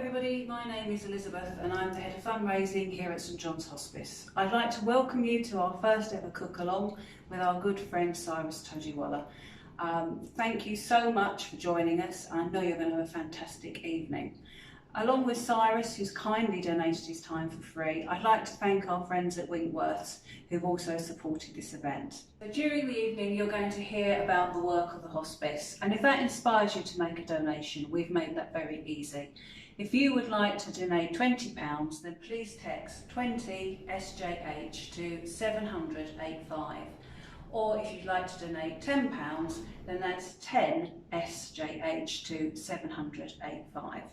everybody, my name is Elizabeth and I'm the Head of Fundraising here at St John's Hospice. I'd like to welcome you to our first ever cook-along with our good friend Cyrus Todiwala. Thank you so much for joining us. I know you're going to have a fantastic evening. Along with Cyrus, who's kindly donated his time for free, I'd like to thank our friends at Winkworths who've also supported this event. So during the evening you're going to hear about the work of the hospice, and if that inspires you to make a donation, we've made that very easy. If you would like to donate £20, then please text 20 SJH to 700 85. Or if you'd like to donate £10, then that's 10 SJH to 700 85.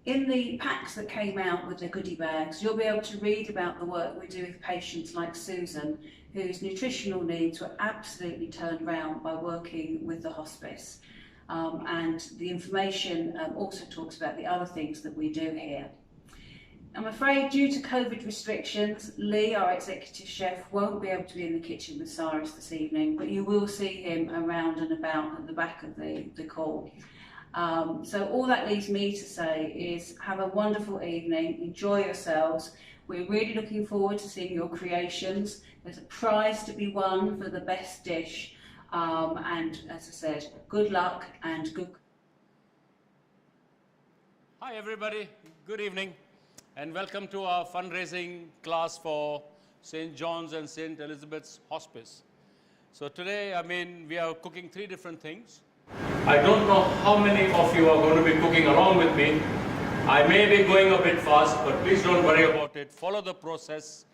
In the packs that came out with the goodie bags, you'll be able to read about the work we do with patients like Susan, whose nutritional needs were absolutely turned around by working with the hospice. And the information also talks about the other things that we do here. I'm afraid due to COVID restrictions, Lee, our executive chef, won't be able to be in the kitchen with Cyrus this evening, but you will see him around and about at the back of the call. So all that leaves me to say is have a wonderful evening, enjoy yourselves. We're really looking forward to seeing your creations. There's a prize to be won for the best dish. And as I said, good luck and good... Hi everybody, good evening and welcome to our fundraising class for St. John's and St. Elizabeth's Hospice. So today, we are cooking 3 different things. I don't know how many of you are going to be cooking along with me. I may be going a bit fast, but please don't worry about it. Follow the process.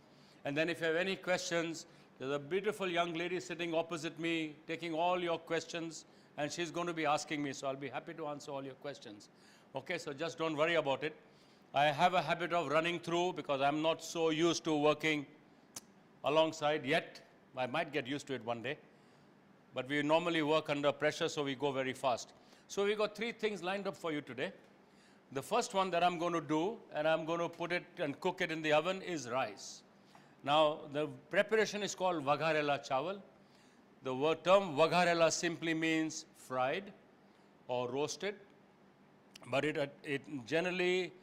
And then if you have any questions, there's a beautiful young lady sitting opposite me, taking all your questions, and she's going to be asking me, so I'll be happy to answer all your questions. Okay, so just don't worry about it. I have a habit of running through because I'm not so used to working alongside yet. I might get used to it one day. But we normally work under pressure, so we go very fast. So we got 3 things lined up for you today. The first one that I'm going to do, and I'm going to put it and cook it in the oven, is rice. Now, the preparation is called vagharela chawal. The term vagharela simply means fried or roasted, but it generally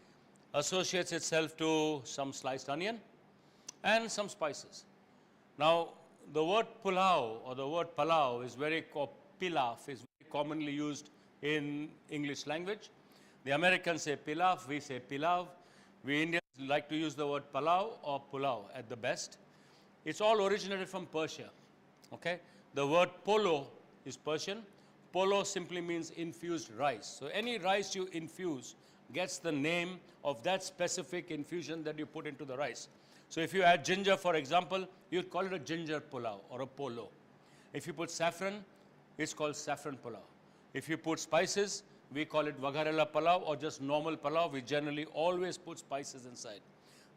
associates itself to some sliced onion and some spices. Now, the word pulao or the word palau is pilaf is very commonly used in English language. The Americans say pilaf, we say pilav. We Indians like to use the word palau or pulao at the best. It's all originated from Persia. Okay? The word polo is Persian. Polo simply means infused rice. So any rice you infuse gets the name of that specific infusion that you put into the rice. So if you add ginger, for example, you'd call it a ginger pulao or a polo. If you put saffron, it's called saffron pulao. If you put spices, we call it vagharela pulao or just normal pulao. We generally always put spices inside.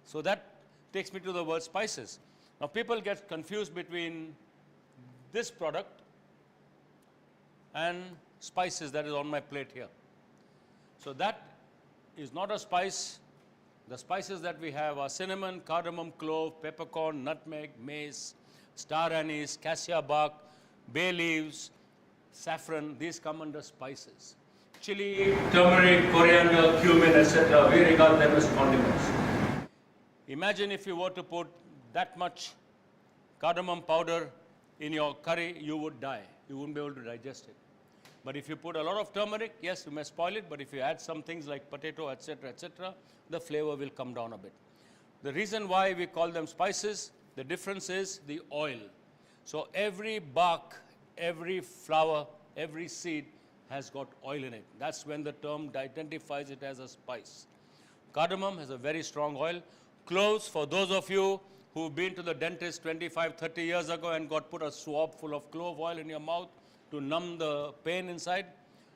So that takes me to the word spices. Now people get confused between this product and spices that is on my plate here. So that is not a spice. The spices that we have are cinnamon, cardamom, clove, peppercorn, nutmeg, mace, star anise, cassia bark, bay leaves, saffron. These come under spices. Chili, turmeric, coriander, cumin, etc. We regard them as condiments. Imagine if you were to put that much cardamom powder in your curry, you would die. You wouldn't be able to digest it. But if you put a lot of turmeric, yes, you may spoil it, but if you add some things like potato, etc., the flavor will come down a bit. The reason why we call them spices, the difference is the oil. So every bark, every flower, every seed has got oil in it. That's when the term identifies it as a spice. Cardamom has a very strong oil. Cloves, for those of you who've been to the dentist 25, 30 years ago and got put a swab full of clove oil in your mouth to numb the pain inside,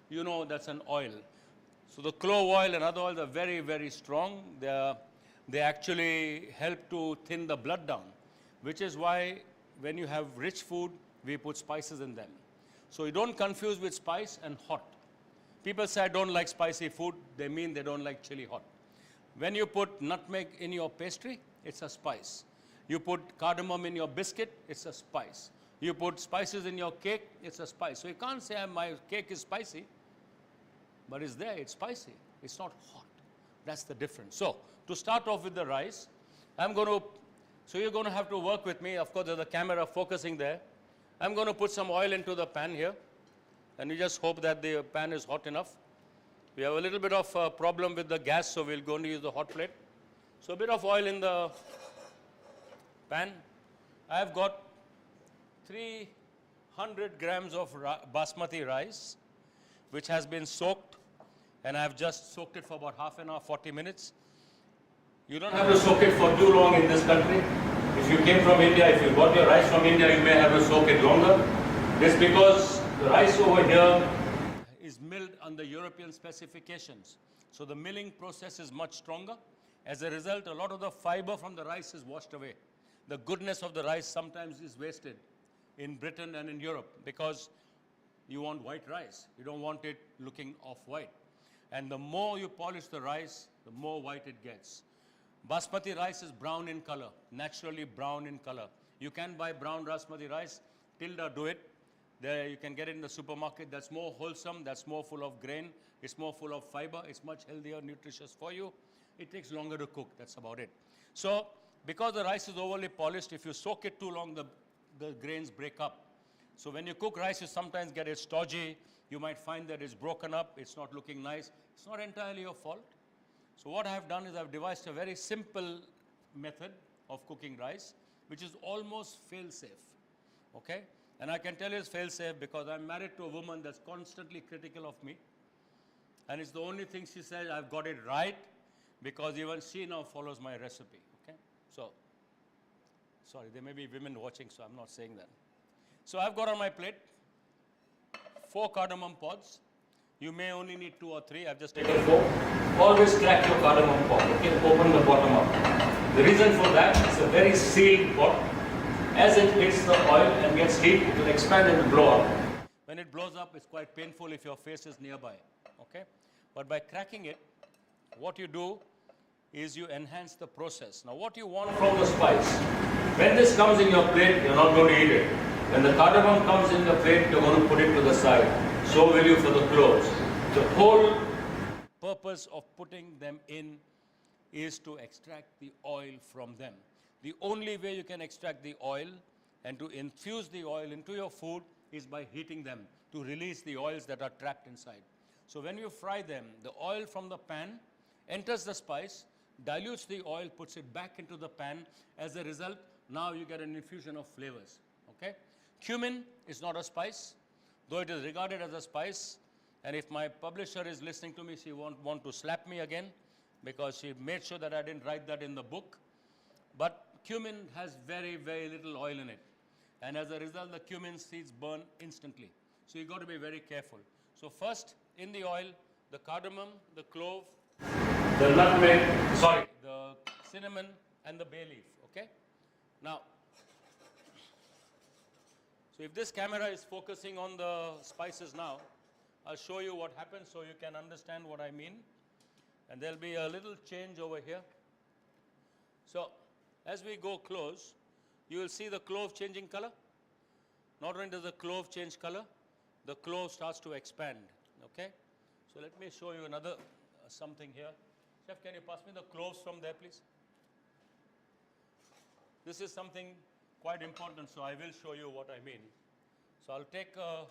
you know that's an oil. So the clove oil and other oils are very, very strong. They actually help to thin the blood down, which is why when you have rich food, we put spices in them. So you don't confuse with spice and hot. People say I don't like spicy food, they mean they don't like chili hot. When you put nutmeg in your pastry, it's a spice. You put cardamom in your biscuit, it's a spice. You put spices in your cake, it's a spice. So you can't say my cake is spicy, but it's there, it's spicy. It's not hot. That's the difference. So to start off with the rice, so you're going to have to work with me. Of course, there's a camera focusing there. I'm going to put some oil into the pan here, and we just hope that the pan is hot enough. We have a little bit of a problem with the gas, so we're going to use the hot plate. So a bit of oil in the pan. I've got 300 grams of basmati rice, which has been soaked, and I've just soaked it for about half an hour, 40 minutes. You don't have to soak it for too long in this country. If you came from India, if you got your rice from India, you may have to soak it longer. This because the rice over here is milled under European specifications. So the milling process is much stronger. As a result, a lot of the fiber from the rice is washed away. The goodness of the rice sometimes is wasted in Britain and in Europe because you want white rice. You don't want it looking off-white. And the more you polish the rice, the more white it gets. Basmati rice is brown in color, naturally brown in color. You can buy brown basmati rice. Tilda do it. There you can get it in the supermarket. That's more wholesome. That's more full of grain. It's more full of fiber. It's much healthier, nutritious for you. It takes longer to cook. That's about it. So because the rice is overly polished, if you soak it too long, the grains break up. So when you cook rice, you sometimes get it stodgy. You might find that it's broken up. It's not looking nice. It's not entirely your fault. So what I have done is I've devised a very simple method of cooking rice, which is almost fail-safe, okay? And I can tell you it's fail-safe because I'm married to a woman that's constantly critical of me. And it's the only thing she says I've got it right because even she now follows my recipe, okay? So, sorry, there may be women watching, so I'm not saying that. So I've got on my plate 4 cardamom pods. You may only need 2 or 3. I've just taken 4. Always crack your cardamom pod. Okay, open the bottom up. The reason for that, it's a very sealed pot. As it hits the oil and gets heat, it will expand and blow up. When it blows up, it's quite painful if your face is nearby. Okay, but by cracking it, what you do is you enhance the process. Now, what you want from the spice, when this comes in your plate, you're not going to eat it. When the cardamom comes in the plate, you're going to put it to the side. So will you for the cloves. The whole purpose of putting them in is to extract the oil from them. The only way you can extract the oil and to infuse the oil into your food is by heating them to release the oils that are trapped inside. So when you fry them, the oil from the pan enters the spice, dilutes the oil, puts it back into the pan. As a result, now you get an infusion of flavors. Okay? Cumin is not a spice, though it is regarded as a spice. And if my publisher is listening to me, she won't want to slap me again because she made sure that I didn't write that in the book. But cumin has very, very little oil in it. And as a result, the cumin seeds burn instantly. So you've got to be very careful. So first, in the oil, the cardamom, the clove, the nutmeg, the cinnamon, and the bay leaf, okay? Now, so if this camera is focusing on the spices now, I'll show you what happens so you can understand what I mean. And there'll be a little change over here. So, as we go close, you will see the clove changing color. Not only does the clove change color, the clove starts to expand, okay? So let me show you another something here. Chef, can you pass me the cloves from there, please? This is something quite important, so I will show you what I mean. So I'll take a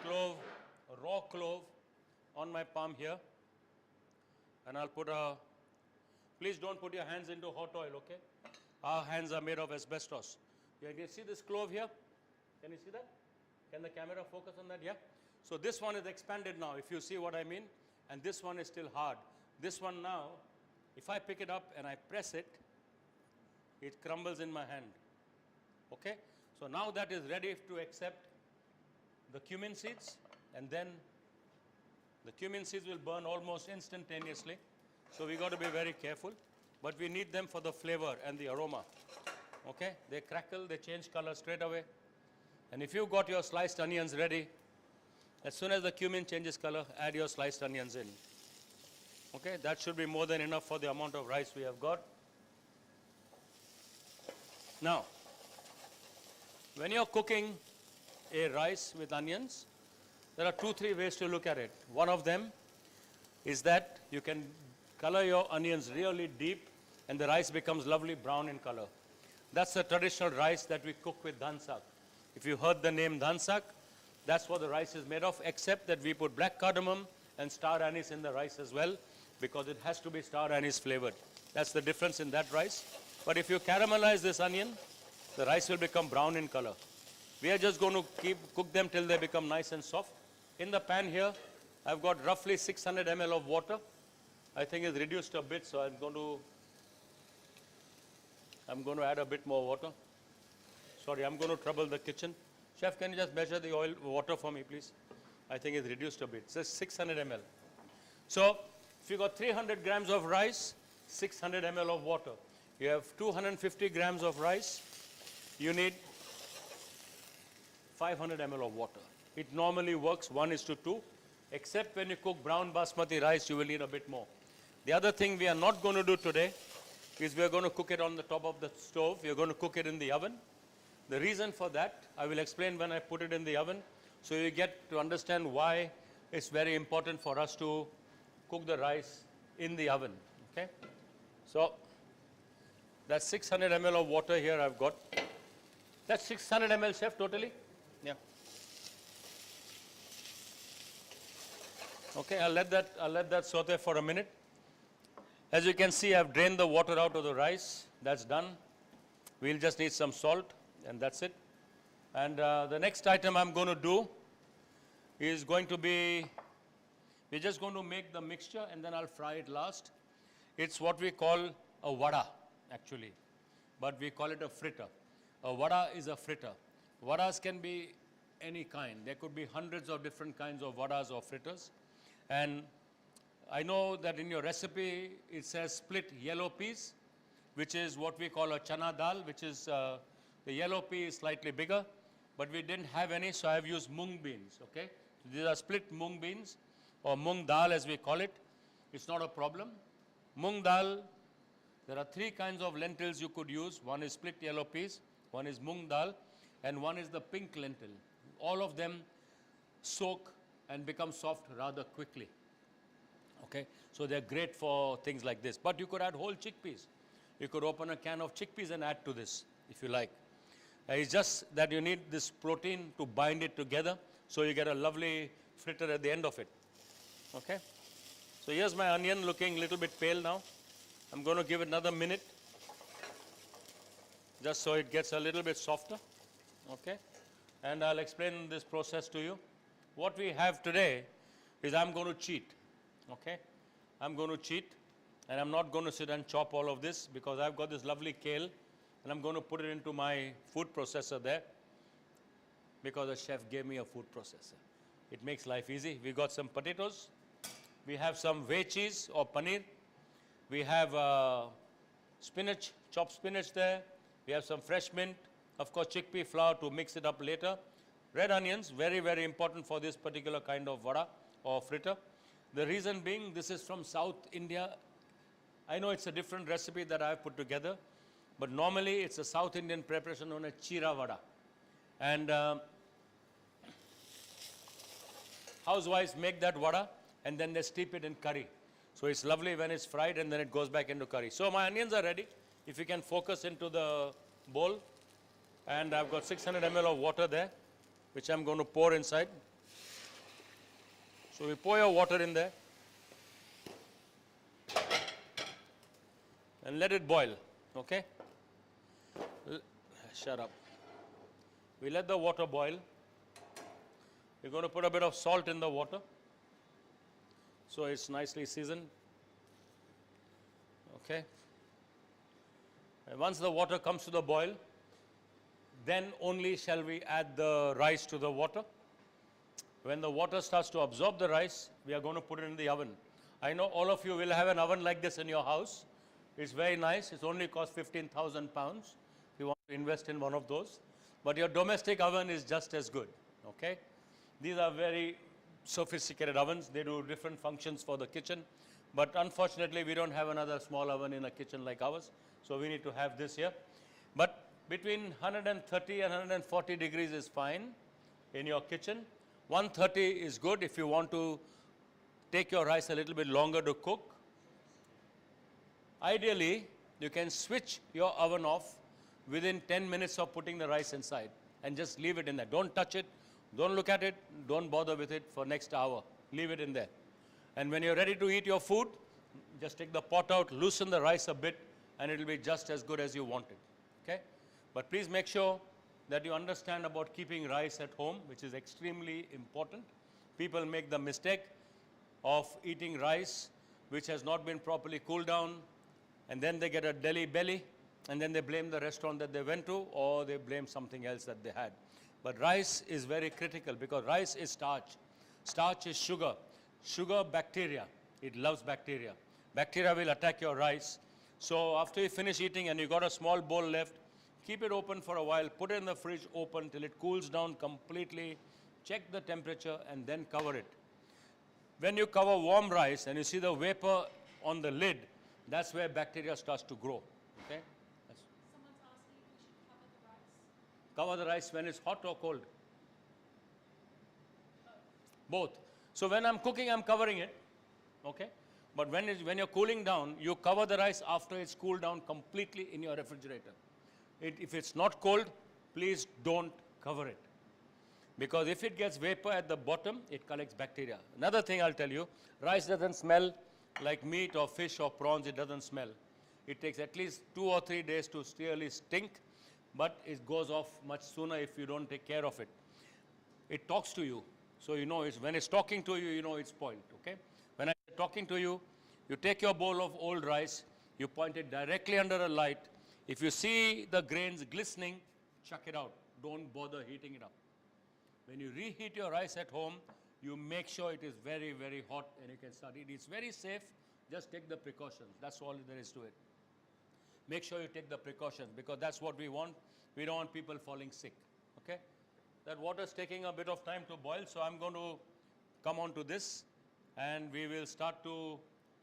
clove, a raw clove on my palm here, and I'll put a, please don't put your hands into hot oil, okay? Our hands are made of asbestos. You can see this clove here? Can you see that? Can the camera focus on that? Yeah? So this one is expanded now, if you see what I mean, and this one is still hard. This one now, if I pick it up and I press it, it crumbles in my hand, okay? So now that is ready to accept the cumin seeds, and then the cumin seeds will burn almost instantaneously. So we got to be very careful, but we need them for the flavor and the aroma, okay? They crackle, they change color straight away. And if you've got your sliced onions ready, as soon as the cumin changes color, add your sliced onions in. Okay, that should be more than enough for the amount of rice we have got. Now, when you're cooking a rice with onions, there are 2-3 ways to look at it. One of them is that you can color your onions really deep and the rice becomes lovely brown in color. That's the traditional rice that we cook with dhan sak. If you heard the name dhan sak, that's what the rice is made of, except that we put black cardamom and star anise in the rice as well, because it has to be star anise flavored. That's the difference in that rice. But if you caramelize this onion, the rice will become brown in color. We are just going to cook them till they become nice and soft. In the pan here, I've got roughly 600 ml of water. I think it's reduced a bit, so I'm going to add a bit more water. Sorry, I'm going to trouble the kitchen. Chef, can you just measure the water for me, please? I think it's reduced a bit. It's just 600 ml. So, if you got 300 grams of rice, 600 ml of water. You have 250 grams of rice. You need 500 ml of water. It normally works 1:2, except when you cook brown basmati rice, you will need a bit more. The other thing we are not going to do today is we are going to cook it on the top of the stove. We are going to cook it in the oven. The reason for that, I will explain when I put it in the oven, so you get to understand why it's very important for us to cook the rice in the oven. Okay? So, that's 600 ml of water here I've got. That's 600 ml, chef, totally? Yeah. Okay, I'll let that saute for a minute. As you can see, I've drained the water out of the rice. That's done. We'll just need some salt, and that's it. And the next item I'm going to do is going to be, we're just going to make the mixture and then I'll fry it last. It's what we call a vada, actually, but we call it a fritter. A vada is a fritter. Vadas can be any kind. There could be hundreds of different kinds of vadas or fritters. And I know that in your recipe it says split yellow peas, which is what we call a chana dal, which is the yellow pea is slightly bigger, but we didn't have any, so I've used mung beans. Okay, so these are split mung beans or mung dal as we call it. It's not a problem. Mung dal, there are three kinds of lentils you could use. One is split yellow peas, one is mung dal, and one is the pink lentil. All of them soak and become soft rather quickly. Okay, so they're great for things like this. But you could add whole chickpeas. You could open a can of chickpeas and add to this if you like. It's just that you need this protein to bind it together, so you get a lovely fritter at the end of it. Okay, so here's my onion looking a little bit pale now. I'm going to give it another minute, just so it gets a little bit softer. Okay, and I'll explain this process to you. What we have today is I'm going to cheat. Okay, I'm going to cheat, and I'm not going to sit and chop all of this because I've got this lovely kale, and I'm going to put it into my food processor there because the chef gave me a food processor. It makes life easy. We got some potatoes. We have some veg cheese or paneer. We have spinach, chopped spinach there. We have some fresh mint. Of course, chickpea flour to mix it up later. Red onions, very, very important for this particular kind of vada or fritter. The reason being, this is from South India. I know it's a different recipe that I've put together, but normally it's a South Indian preparation known as chira vada. And housewives make that vada and then they steep it in curry. So it's lovely when it's fried and then it goes back into curry. So my onions are ready. If you can focus into the bowl. And I've got 600 ml of water there, which I'm going to pour inside. So we pour your water in there and let it boil. Okay? Shut up. We let the water boil. We're going to put a bit of salt in the water so it's nicely seasoned. Okay? And once the water comes to the boil, then only shall we add the rice to the water. When the water starts to absorb the rice, we are going to put it in the oven. I know all of you will have an oven like this in your house. It's very nice. It's only cost 15,000 pounds if you want to invest in one of those. But your domestic oven is just as good. Okay? These are very sophisticated ovens. They do different functions for the kitchen. But unfortunately, we don't have another small oven in a kitchen like ours. So we need to have this here. But between 130 and 140 degrees is fine in your kitchen. 130 is good if you want to take your rice a little bit longer to cook. Ideally, you can switch your oven off within 10 minutes of putting the rice inside and just leave it in there. Don't touch it, don't look at it, don't bother with it for next hour. Leave it in there. And when you're ready to eat your food, just take the pot out, loosen the rice a bit, and it will be just as good as you want it. Okay? But please make sure that you understand about keeping rice at home, which is extremely important. People make the mistake of eating rice which has not been properly cooled down, and then they get a deli belly, and then they blame the restaurant that they went to, or they blame something else that they had. But rice is very critical because rice is starch. Starch is sugar. Sugar, bacteria. It loves bacteria. Bacteria will attack your rice. So after you finish eating and you got a small bowl left, keep it open for a while, put it in the fridge open till it cools down completely, check the temperature, and then cover it. When you cover warm rice and you see the vapor on the lid, that's where bacteria starts to grow. Okay? Someone's asking if we should cover the rice. Cover the rice when it's hot or cold? Both. So when I'm cooking, I'm covering it. Okay? But when you're cooling down, you cover the rice after it's cooled down completely in your refrigerator. If it's not cold, please don't cover it. Because if it gets vapor at the bottom, it collects bacteria. Another thing I'll tell you, rice doesn't smell like meat or fish or prawns. It doesn't smell. It takes at least 2 or 3 days to really stink, but it goes off much sooner if you don't take care of it. It talks to you. So you know when it's talking to you, you know it's spoiled. Okay? When I'm talking to you, you take your bowl of old rice, you point it directly under a light. If you see the grains glistening, chuck it out. Don't bother heating it up. When you reheat your rice at home, you make sure it is very, very hot and you can start eating. It's very safe. Just take the precautions. That's all there is to it. Make sure you take the precautions because that's what we want. We don't want people falling sick. Okay? That water is taking a bit of time to boil, so I'm going to come on to this and we will start to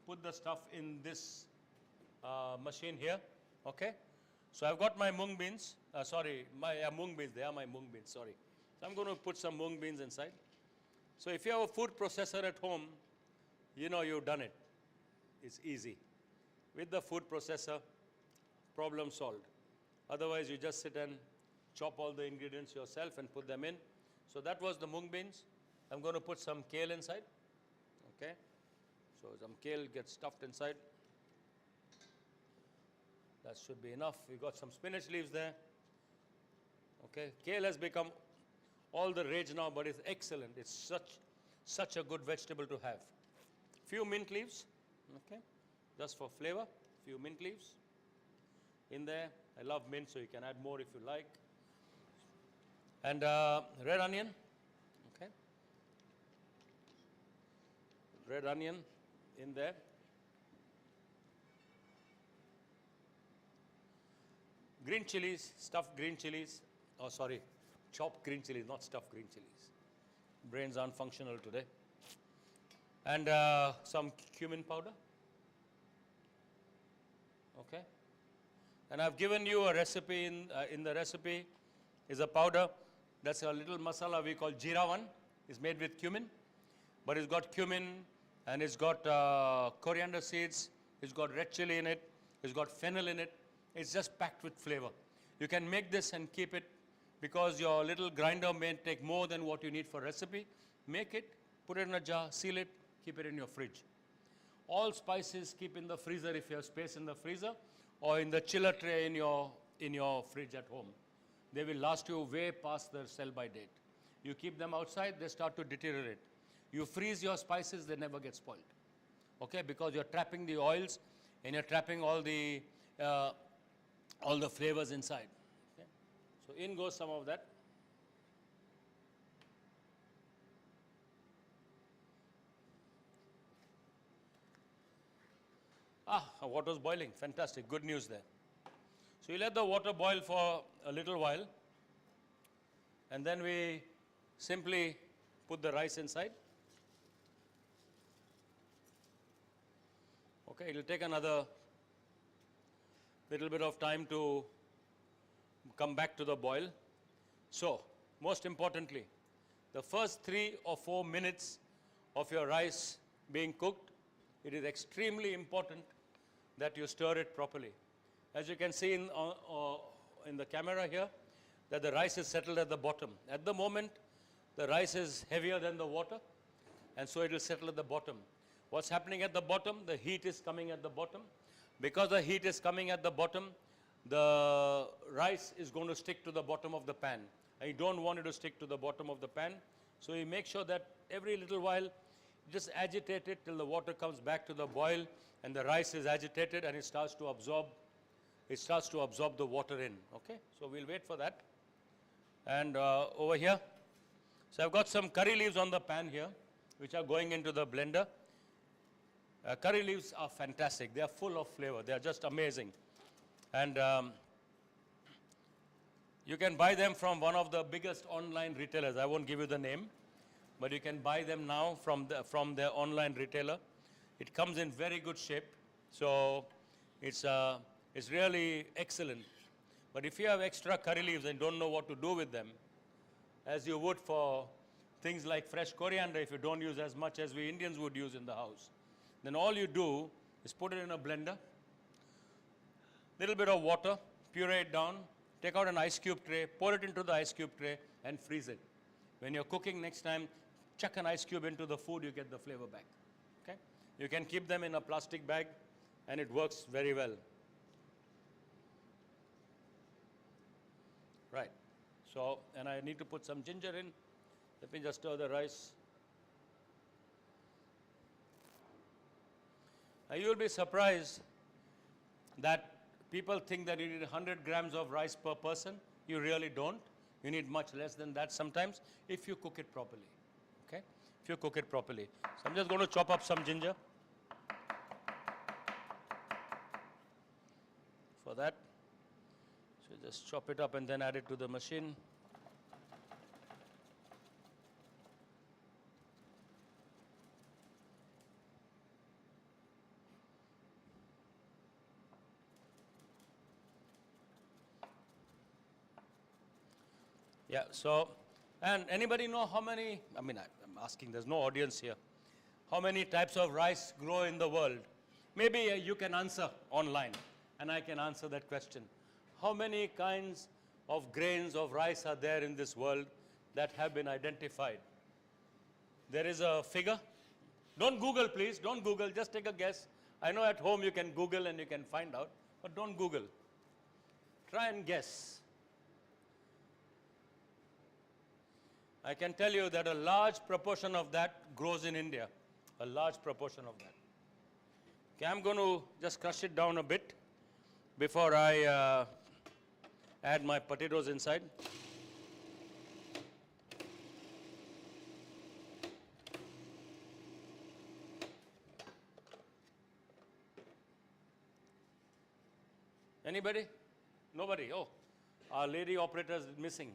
put the stuff in this machine here. Okay? So I've got my mung beans. My mung beans. They are my mung beans. Sorry. So I'm going to put some mung beans inside. So if you have a food processor at home, you know you've done it. It's easy. With the food processor, problem solved. Otherwise, you just sit and chop all the ingredients yourself and put them in. So that was the mung beans. I'm going to put some kale inside. Okay? So some kale gets stuffed inside. That should be enough. We got some spinach leaves there. Okay? Kale has become all the rage now, but it's excellent. It's such a good vegetable to have. Few mint leaves, okay, just for flavor. Few mint leaves in there. I love mint, so you can add more if you like. And red onion, okay. Red onion in there. Green chilies, stuffed green chilies. Oh, sorry. Chopped green chilies, not stuffed green chilies. Brains aren't functional today. And some cumin powder. Okay. And I've given you a recipe. In the recipe is a powder. That's a little masala we call jeera one. It's made with cumin. But it's got cumin and it's got coriander seeds. It's got red chili in it. It's got fennel in it. It's just packed with flavor. You can make this and keep it. Because your little grinder may take more than what you need for recipe, make it, put it in a jar, seal it, keep it in your fridge. All spices keep in the freezer if you have space in the freezer, or in the chiller tray in your fridge at home. They will last you way past their sell-by date. You keep them outside, they start to deteriorate. You freeze your spices, they never get spoiled. Okay, because you're trapping the oils and you're trapping all the flavors inside. So in goes some of that. Our water's boiling. Fantastic. Good news there. So you let the water boil for a little while. And then we simply put the rice inside. Okay, it will take another little bit of time to come back to the boil. So, most importantly, the first 3 or 4 minutes of your rice being cooked, it is extremely important that you stir it properly. As you can see in the camera here, that the rice is settled at the bottom. At the moment, the rice is heavier than the water, and so it will settle at the bottom. What's happening at the bottom? The heat is coming at the bottom. Because the heat is coming at the bottom, the rice is going to stick to the bottom of the pan. And you don't want it to stick to the bottom of the pan. So you make sure that every little while, you just agitate it till the water comes back to the boil, and the rice is agitated and it starts to absorb the water in. Okay, so we'll wait for that. And over here, so I've got some curry leaves on the pan here, which are going into the blender. Curry leaves are fantastic. They are full of flavor. They are just amazing. And you can buy them from one of the biggest online retailers. I won't give you the name, but you can buy them now from their online retailer. It comes in very good shape, so it's really excellent. But if you have extra curry leaves and don't know what to do with them, as you would for things like fresh coriander, if you don't use as much as we Indians would use in the house, then all you do is put it in a blender, little bit of water, puree it down, take out an ice cube tray, pour it into the ice cube tray, and freeze it. When you're cooking next time, chuck an ice cube into the food, you get the flavor back. Okay? You can keep them in a plastic bag, and it works very well. Right. So, and I need to put some ginger in. Let me just stir the rice. Now, you will be surprised that people think that you need 100 grams of rice per person. You really don't. You need much less than that sometimes if you cook it properly. Okay? If you cook it properly. So I'm just going to chop up some ginger for that. So just chop it up and then add it to the machine. Yeah, so, and anybody know how many, I'm asking, there's no audience here, how many types of rice grow in the world? Maybe you can answer online, and I can answer that question. How many kinds of grains of rice are there in this world that have been identified? There is a figure. Don't Google, please, don't Google, just take a guess. I know at home you can Google and you can find out, but don't Google. Try and guess. I can tell you that a large proportion of that grows in India, a large proportion of that. Okay, I'm going to just crush it down a bit before I add my potatoes inside. Anybody? Nobody? Oh, our lady operator is missing.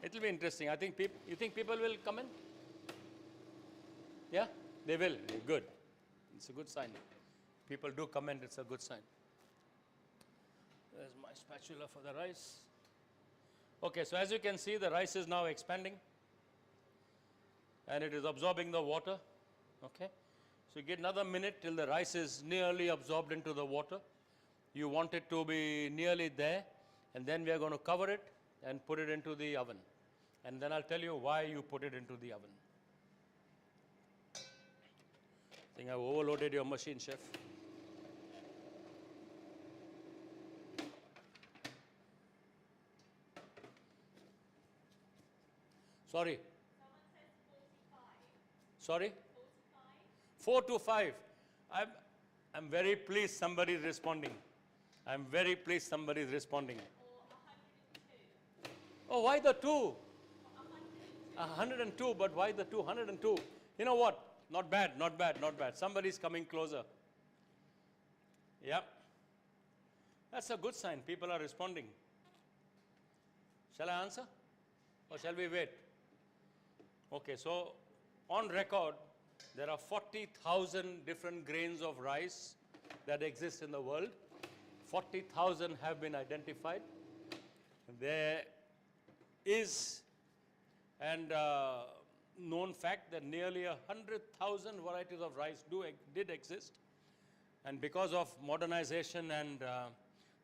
It will be interesting. I think you think people will come in? Yeah, they will. Good. It's a good sign. People do comment. It's a good sign. There's my spatula for the rice. Okay, so as you can see, the rice is now expanding, and it is absorbing the water. Okay, so you get another minute till the rice is nearly absorbed into the water. You want it to be nearly there, and then we are going to cover it and put it into the oven. And then I'll tell you why you put it into the oven. I think I've overloaded your machine, chef. Sorry. Someone says 45. Sorry? 45? 4 to 5. I'm very pleased somebody is responding. I'm very pleased somebody is responding. Or 102. Oh, why the 2? 102. 102, but why the 2? 102. You know what? Not bad, not bad, not bad. Somebody's coming closer. Yep. That's a good sign. People are responding. Shall I answer? Or shall we wait? Okay, so on record, there are 40,000 different grains of rice that exist in the world. 40,000 have been identified. There is, and known fact that nearly 100,000 varieties of rice did exist. And because of modernization and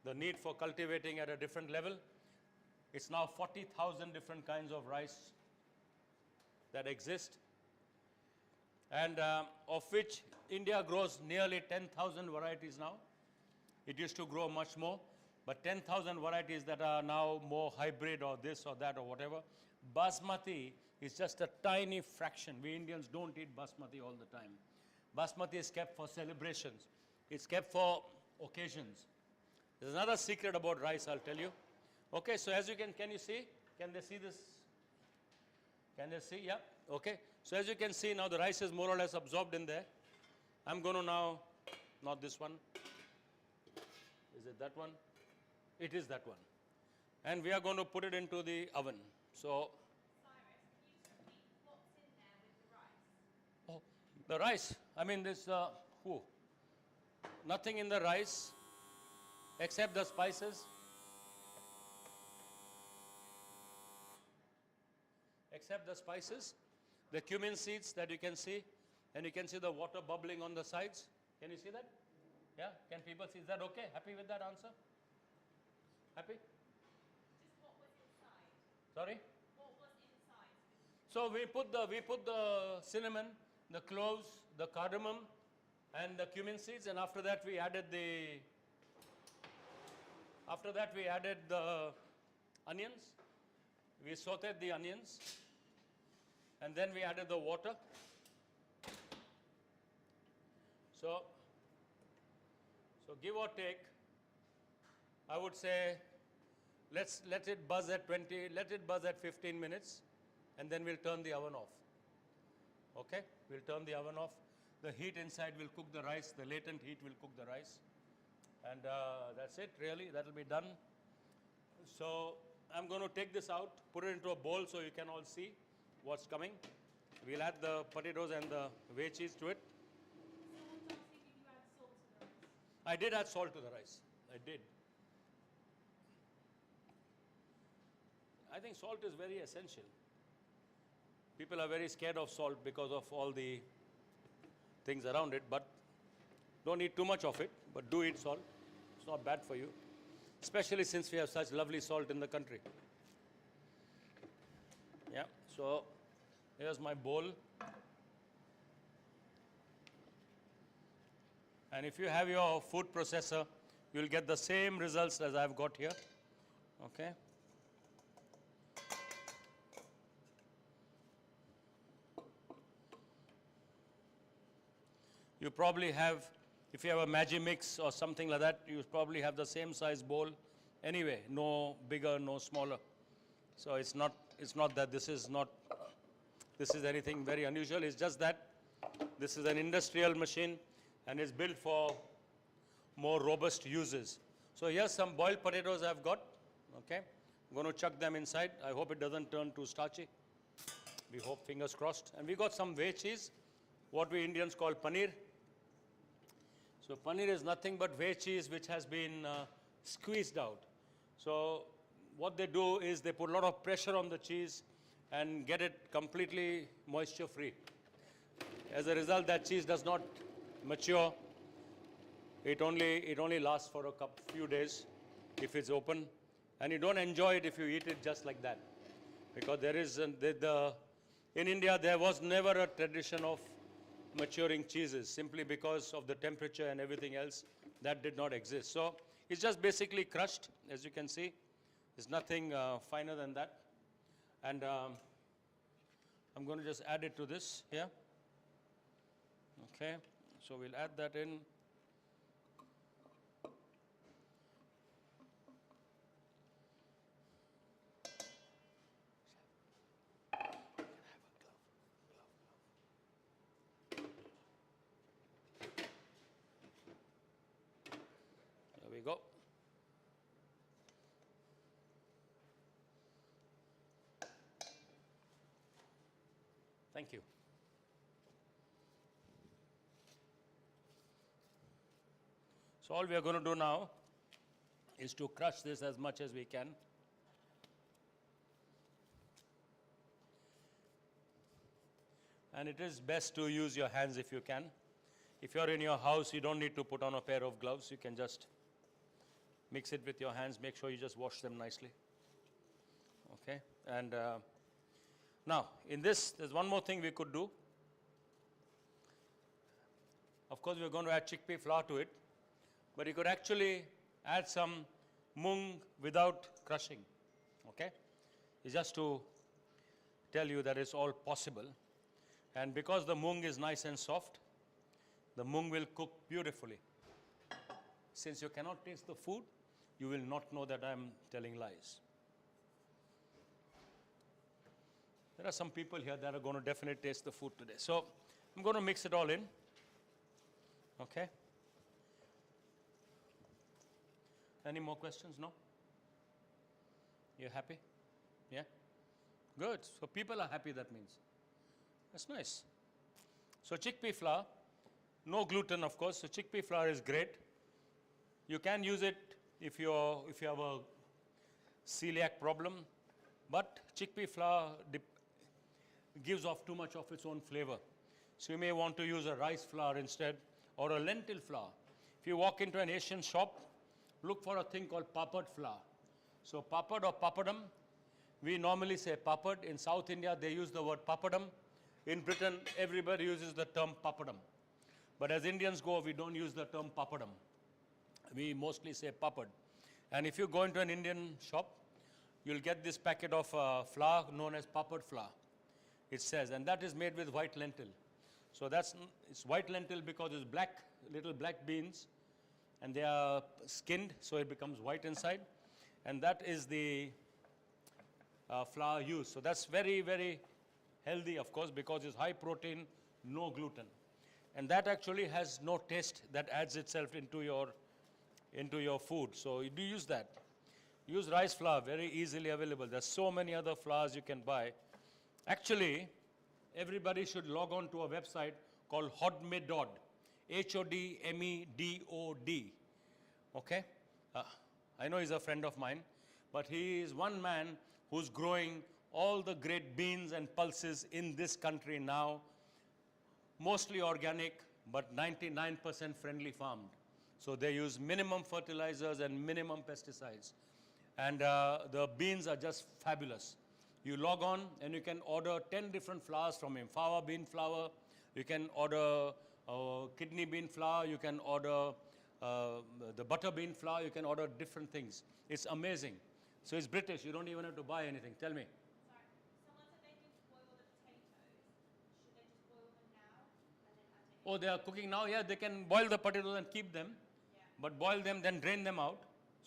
the need for cultivating at a different level, it's now 40,000 different kinds of rice that exist. And of which India grows nearly 10,000 varieties now. It used to grow much more, but 10,000 varieties that are now more hybrid or this or that or whatever. Basmati is just a tiny fraction. We Indians don't eat basmati all the time. Basmati is kept for celebrations. It's kept for occasions. There's another secret about rice, I'll tell you. Okay, so as you can you see? Can they see this? Can they see? Yeah, okay. So as you can see now, the rice is more or less absorbed in there. I'm going to now, not this one. Is it that one? It is that one. And we are going to put it into the oven. So, Cyrus, can you just repeat what's in there with the rice? oh, the rice. I mean, this, nothing in the rice except the spices. Except the spices, the cumin seeds that you can see, and you can see the water bubbling on the sides. Can you see that? Yeah, can people see? Is that okay? Happy with that answer? Happy? Just what was inside? Sorry? What was inside? So we put the cinnamon, the cloves, the cardamom, and the cumin seeds, and after that we added the onions. We sauteed the onions, and then we added the water. So give or take, I would say, let it buzz at 15 minutes, and then we'll turn the oven off. Okay? We'll turn the oven off. The heat inside will cook the rice, the latent heat will cook the rice. And that's it, really, that'll be done. So I'm going to take this out, put it into a bowl so you can all see what's coming. We'll add the potatoes and the veggies to it. Someone's asking if you add salt to the rice. I did add salt to the rice. I did. I think salt is very essential. People are very scared of salt because of all the things around it, but don't eat too much of it, but do eat salt. It's not bad for you, especially since we have such lovely salt in the country. Yeah, so here's my bowl. And if you have your food processor, you'll get the same results as I've got here. Okay. You probably have, if you have a Maggi mix or something like that, you probably have the same size bowl anyway, no bigger, no smaller. So it's not that this is anything very unusual. It's just that this is an industrial machine and it's built for more robust uses. So here's some boiled potatoes I've got. Okay, I'm going to chuck them inside. I hope it doesn't turn too starchy. We hope, fingers crossed. And we got some veg cheese, what we Indians call paneer. So paneer is nothing but veg cheese which has been squeezed out. So what they do is they put a lot of pressure on the cheese and get it completely moisture free. As a result, that cheese does not mature. It only lasts for a few days if it's open, and you don't enjoy it if you eat it just like that. Because there is in India there was never a tradition of maturing cheeses simply because of the temperature and everything else that did not exist. So it's just basically crushed, as you can see. There's nothing finer than that. And I'm going to just add it to this here. Okay, so we'll add that in. There we go. Thank you. So all we are going to do now is to crush this as much as we can. And it is best to use your hands if you can. If you're in your house, you don't need to put on a pair of gloves. You can just mix it with your hands. Make sure you just wash them nicely. Okay. And now, in this, there's one more thing we could do. Of course, we're going to add chickpea flour to it. But you could actually add some mung without crushing. Okay. It's just to tell you that it's all possible. And because the mung is nice and soft, the mung will cook beautifully. Since you cannot taste the food, you will not know that I'm telling lies. There are some people here that are going to definitely taste the food today. So I'm going to mix it all in. Okay. Any more questions? No? You happy? Yeah? Good. So people are happy, that means. That's nice. So chickpea flour, no gluten, of course. So chickpea flour is great. You can use it if you have a celiac problem, but chickpea flour gives off too much of its own flavor. So you may want to use a rice flour instead, or a lentil flour. If you walk into an Asian shop, look for a thing called papad flour. So papad or papadam, we normally say papad. In South India, they use the word papadam. In Britain, everybody uses the term papadam. But as Indians go, we don't use the term papadam. We mostly say papad. And if you go into an Indian shop, you'll get this packet of flour known as papad flour. It says, and that is made with white lentil. So it's white lentil because it's black, little black beans, and they are skinned, so it becomes white inside. And that is the flour used. So that's very, very healthy, of course, because it's high protein, no gluten. And that actually has no taste that adds itself into your food. So you do use that. Use rice flour, very easily available. There's so many other flours you can buy. Actually, everybody should log on to a website called Hodmedod, Hodmedod. Okay? I know he's a friend of mine, but he is one man who's growing all the great beans and pulses in this country now, mostly organic, but 99% friendly farmed. So they use minimum fertilizers and minimum pesticides. And the beans are just fabulous. You log on and you can order 10 different flours from him. Fava bean flour, you can order kidney bean flour, you can order the butter bean flour, you can order different things. It's amazing. So it's British, you don't even have to buy anything. Tell me. Sorry, someone said they didn't boil the potatoes. Should they just boil them now and then add to Oh, they are cooking now? Yeah, they can boil the potatoes and keep them. Yeah. But boil them, then drain them out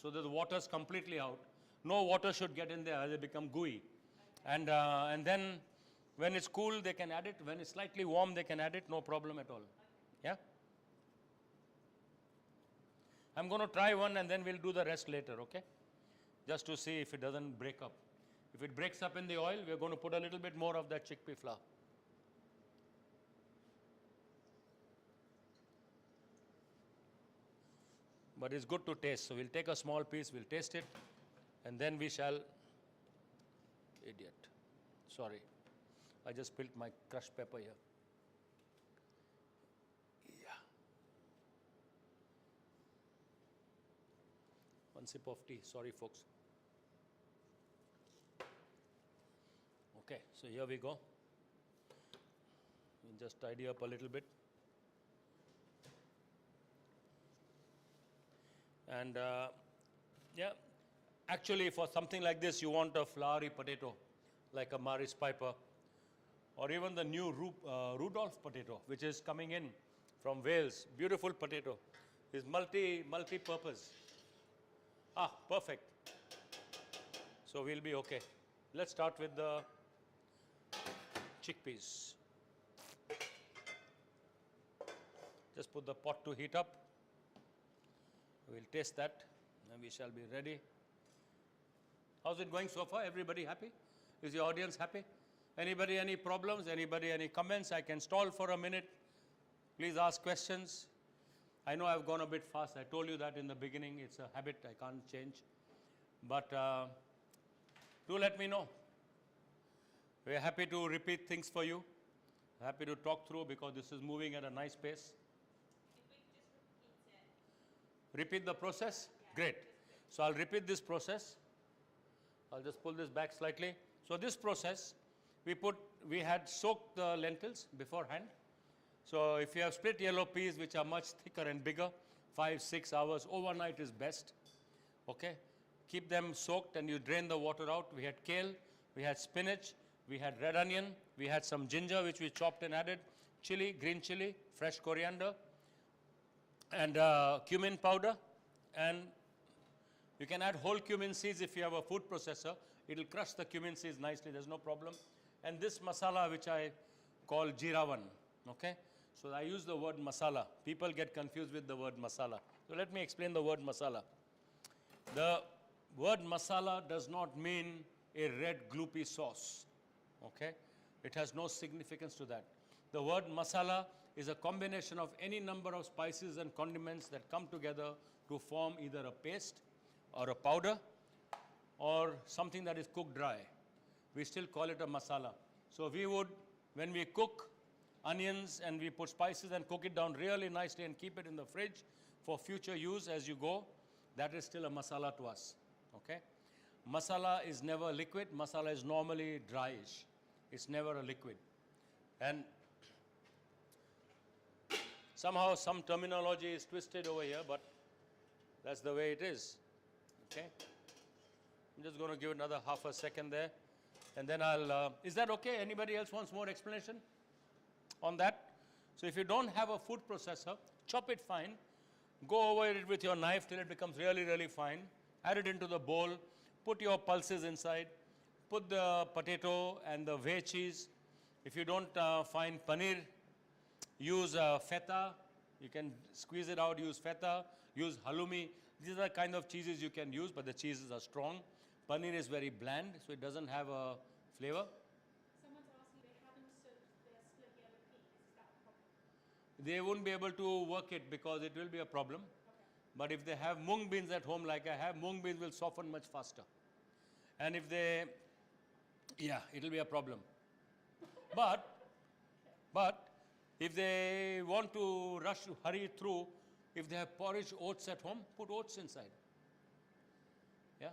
so that the water is completely out. No water should get in there as they become gooey. Okay. And then when it's cool, they can add it. When it's slightly warm, they can add it. No problem at all. Okay. Yeah? I'm going to try one and then we'll do the rest later, okay? Just to see if it doesn't break up. If it breaks up in the oil, we're going to put a little bit more of that chickpea flour. But it's good to taste. So we'll take a small piece, we'll taste it, and then we shall... Idiot. Sorry. I just spilled my crushed pepper here. Yeah. One sip of tea. Sorry, folks. Okay, so here we go. We'll just tidy up a little bit. And yeah, actually for something like this, you want a floury potato, like a Maris Piper, or even the new Rudolph potato, which is coming in from Wales. Beautiful potato. It's multi-purpose. Ah, perfect. So we'll be okay. Let's start with the chickpeas. Just put the pot to heat up. We'll taste that and we shall be ready. How's it going so far? Everybody happy? Is the audience happy? Anybody any problems? Anybody any comments? I can stall for a minute. Please ask questions. I know I've gone a bit fast. I told you that in the beginning. It's a habit I can't change. But do let me know. We're happy to repeat things for you. happy to talk through because this is moving at a nice pace. If we could just repeat it. Repeat the process? Great. So I'll repeat this process. I'll just pull this back slightly. So this process, we had soaked the lentils beforehand. So if you have split yellow peas, which are much thicker and bigger, 5-6 hours, overnight is best. Okay? Keep them soaked and you drain the water out. We had kale, we had spinach, we had red onion, we had some ginger which we chopped and added, chili, green chili, fresh coriander, and cumin powder, and you can add whole cumin seeds if you have a food processor. It will crush the cumin seeds nicely, there's no problem. And this masala which I call jirawan, okay? So I use the word masala. People get confused with the word masala. So let me explain the word masala. The word masala does not mean a red gloopy sauce, okay? It has no significance to that. The word masala is a combination of any number of spices and condiments that come together to form either a paste or a powder or something that is cooked dry. We still call it a masala. So we would, when we cook onions and we put spices and cook it down really nicely and keep it in the fridge for future use as you go, that is still a masala to us, okay? Masala is never liquid. Masala is normally dryish. It's never a liquid. And somehow some terminology is twisted over here, but that's the way it is, okay? I'm just going to give another half a second there. And then I'll, is that okay? Anybody else wants more explanation on that? So if you don't have a food processor, chop it fine. Go over it with your knife till it becomes really, really fine. Add it into the bowl. Put your pulses inside. Put the potato and the whey cheese. If you don't find paneer, use feta. You can squeeze it out, use feta, use halloumi. These are the kind of cheeses you can use, but the cheeses are strong. Paneer is very bland, so it doesn't have a flavor. Someone's asking they haven't soaked their split yellow peas. Is that a problem? They won't be able to work it because it will be a problem. Okay. But if they have mung beans at home like I have, mung beans will soften much faster. And if they, yeah, it will be a problem. But if they want to hurry through, if they have porridge oats at home, put oats inside. Yeah.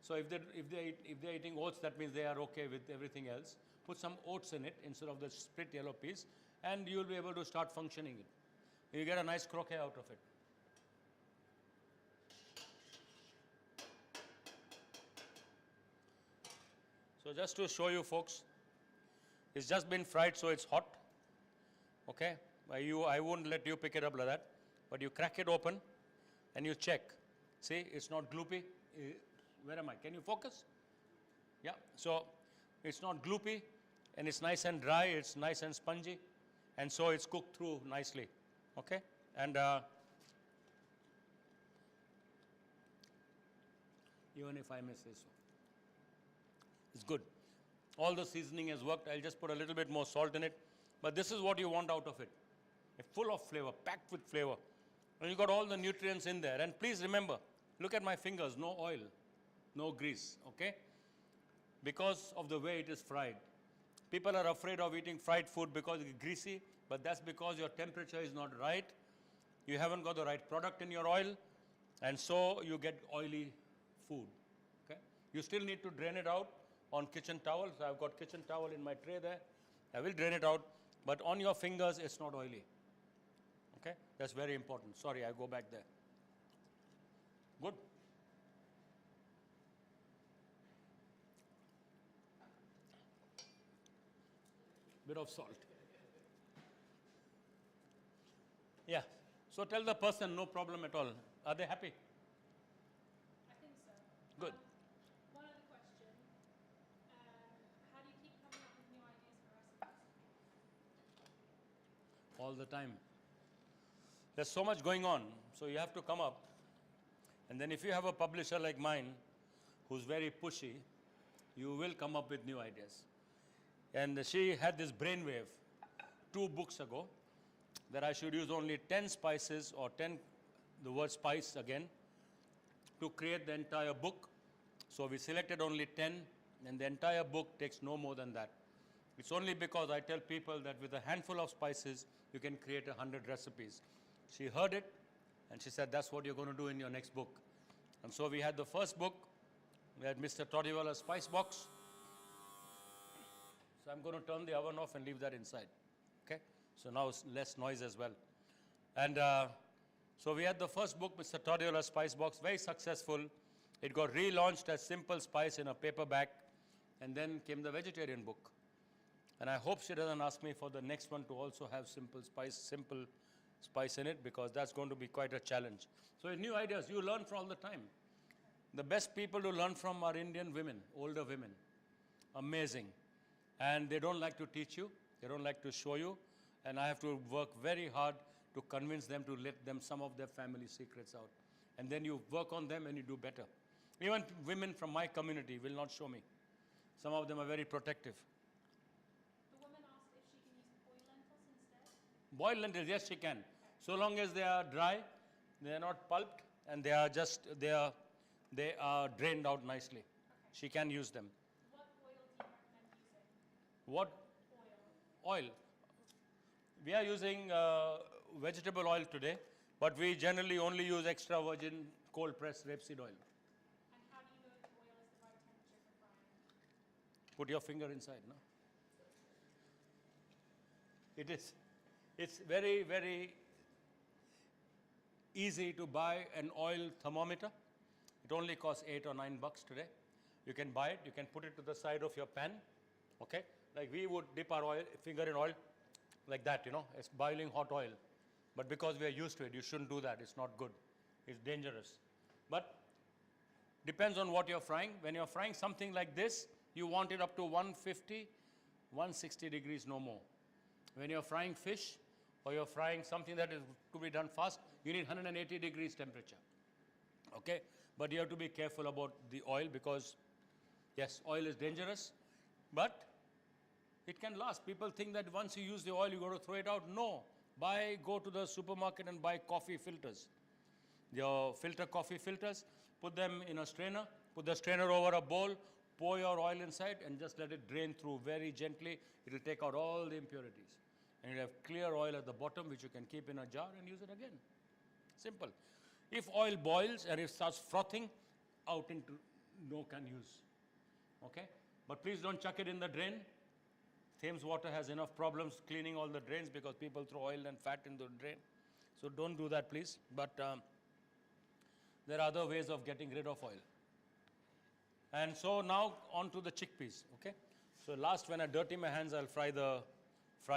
So if they're eating oats, that means they are okay with everything else. Put some oats in it instead of the split yellow peas, and you will be able to start functioning it. You get a nice croquet out of it. So just to show you folks, it's just been fried, so it's hot. Okay, I won't let you pick it up like that, but you crack it open and you check. See, it's not gloopy. Where am I? Can you focus? Yeah, so it's not gloopy and it's nice and dry, it's nice and spongy, and so it's cooked through nicely. Okay, and even if I may say so, it's good. All the seasoning has worked. I'll just put a little bit more salt in it. But this is what you want out of it. Full of flavor, packed with flavor. And you got all the nutrients in there. And please remember, look at my fingers, no oil, no grease, okay? Because of the way it is fried. People are afraid of eating fried food because it's greasy, but that's because your temperature is not right. You haven't got the right product in your oil, and so you get oily food, okay? You still need to drain it out on kitchen towel. So I've got kitchen towel in my tray there. I will drain it out, but on your fingers, it's not oily. Okay? That's very important. Sorry, I go back there. Good. Bit of salt. Yeah. So tell the person, no problem at all. Are they happy? I think so. Good. One other question. How do you keep coming up with new ideas for recipes? All the time. There's so much going on, so you have to come up. And then if you have a publisher like mine, who's very pushy, you will come up with new ideas. And she had this brainwave 2 books ago that I should use only 10 spices or 10, the word spice again, to create the entire book. So we selected only 10, and the entire book takes no more than that. It's only because I tell people that with a handful of spices, you can create 100 recipes. She heard it, and she said, that's what you're going to do in your next book. And so we had the first book. We had Mr. Todiwala's spice box. So I'm going to turn the oven off and leave that inside. Okay? So now it's less noise as well. And so we had the first book, Mr. Todiwala's spice box, very successful. It got relaunched as Simple Spice in a paperback. And then came the vegetarian book. And I hope she doesn't ask me for the next one to also have simple spice in it, because that's going to be quite a challenge. So new ideas, you learn from all the time. The best people to learn from are Indian women, older women. Amazing. And they don't like to teach you. They don't like to show you. And I have to work very hard to convince them to let them some of their family secrets out. And then you work on them and you do better. Even women from my community will not show me. Some of them are very protective. The woman asked if she can use boiled lentils instead. Boiled lentils, yes, she can. So long as they are dry, they are not pulped, and they are drained out nicely. Okay. She can use them. What oil do you recommend using? What Oil. oil? We are using vegetable oil today, but we generally only use extra virgin cold pressed rapeseed oil. And how do you know if the oil is the right temperature for frying? Put your finger inside, no? It is. It's very, very easy to buy an oil thermometer. It only costs $8 or $9 today. You can buy it. You can put it to the side of your pan. Okay? Like we would dip our finger in oil like that, you know. It's boiling hot oil. But because we are used to it, you shouldn't do that. It's not good. It's dangerous. But depends on what you're frying. When you're frying something like this, you want it up to 150, 160 degrees, no more. When you're frying fish, or you're frying something that is to be done fast, you need 180 degrees temperature. Okay? But you have to be careful about the oil, because, yes, oil is dangerous, but it can last. People think that once you use the oil, you got to throw it out. No. Go to the supermarket and buy coffee filters. Your coffee filters, put them in a strainer, put the strainer over a bowl, pour your oil inside, and just let it drain through very gently. It will take out all the impurities. And you'll have clear oil at the bottom, which you can keep in a jar and use it again. Simple. If oil boils and it starts frothing, out into no can use. Okay? But please don't chuck it in the drain. Thames water has enough problems cleaning all the drains because people throw oil and fat into the drain. So don't do that, please. But there are other ways of getting rid of oil. And so now on to the chickpeas. Okay? So last, when I dirty my hands, I'll fry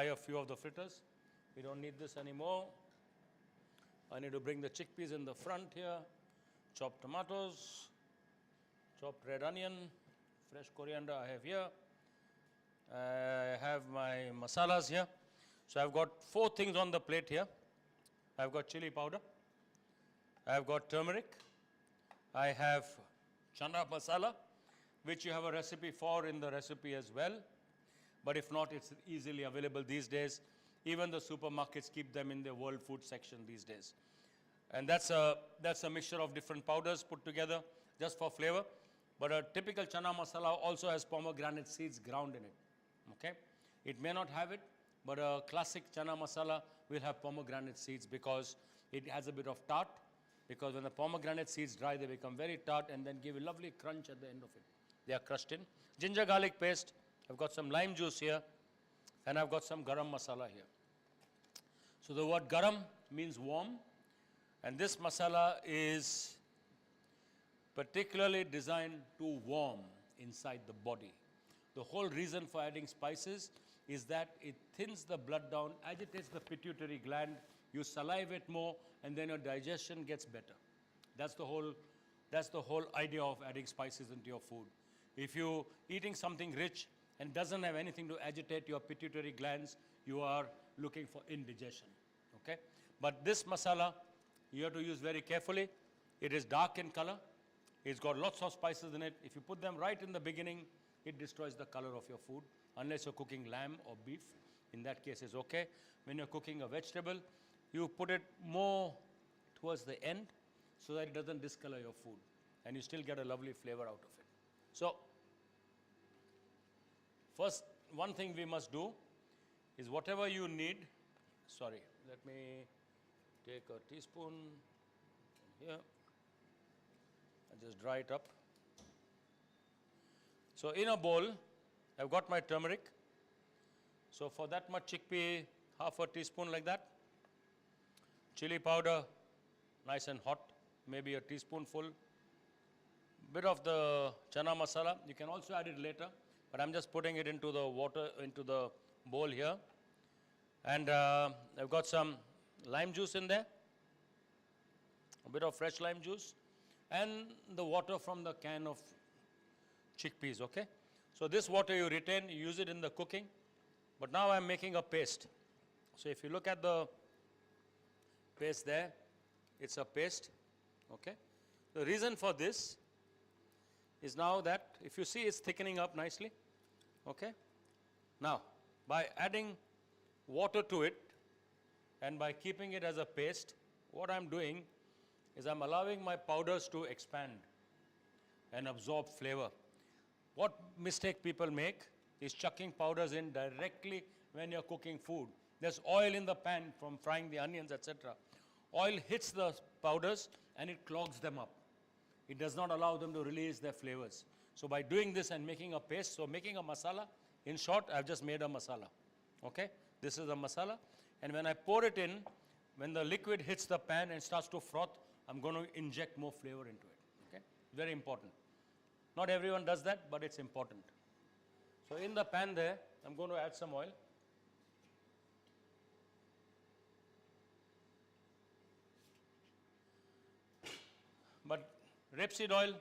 a few of the fritters. We don't need this anymore. I need to bring the chickpeas in the front here. Chopped tomatoes, chopped red onion, fresh coriander I have here. I have my masalas here. So I've got 4 things on the plate here. I've got chili powder. I've got turmeric. I have chana masala, which you have a recipe for in the recipe as well. But if not, it's easily available these days. Even the supermarkets keep them in their world food section these days. And that's a mixture of different powders put together just for flavor. But a typical chana masala also has pomegranate seeds ground in it. Okay? It may not have it, but a classic chana masala will have pomegranate seeds because it has a bit of tart. Because when the pomegranate seeds dry, they become very tart and then give a lovely crunch at the end of it. They are crushed in. Ginger garlic paste. I've got some lime juice here. And I've got some garam masala here. So the word garam means warm. And this masala is particularly designed to warm inside the body. The whole reason for adding spices is that it thins the blood down, agitates the pituitary gland, you salivate more, and then your digestion gets better. That's the whole idea of adding spices into your food. If you're eating something rich and doesn't have anything to agitate your pituitary glands, you are looking for indigestion. Okay? But this masala, you have to use very carefully. It is dark in color. It's got lots of spices in it. If you put them right in the beginning, it destroys the color of your food, unless you're cooking lamb or beef. In that case, it's okay. When you're cooking a vegetable, you put it more towards the end so that it doesn't discolor your food. And you still get a lovely flavor out of it. So, first one thing we must do is whatever you need, sorry, let me take a teaspoon here and just dry it up. So in a bowl, I've got my turmeric. So for that much chickpea, half a teaspoon like that. Chili powder, nice and hot, maybe a teaspoonful. Bit of the chana masala, you can also add it later, but I'm just putting it into the water, into the bowl here. And I've got some lime juice in there, a bit of fresh lime juice, and the water from the can of chickpeas, okay? So this water you retain, you use it in the cooking, but now I'm making a paste. So if you look at the paste there, it's a paste, okay? The reason for this is now that, if you see, it's thickening up nicely, okay? Now, by adding water to it and by keeping it as a paste, what I'm doing is I'm allowing my powders to expand and absorb flavor. What mistake people make is chucking powders in directly when you're cooking food. There's oil in the pan from frying the onions, etc. Oil hits the powders and it clogs them up. It does not allow them to release their flavors. So by doing this and making a paste, so making a masala, in short, I've just made a masala. Okay? This is a masala. And when I pour it in, when the liquid hits the pan and starts to froth, I'm going to inject more flavor into it. Okay? Very important. Not everyone does that, but it's important. So in the pan there, I'm going to add some oil. But rapeseed oil,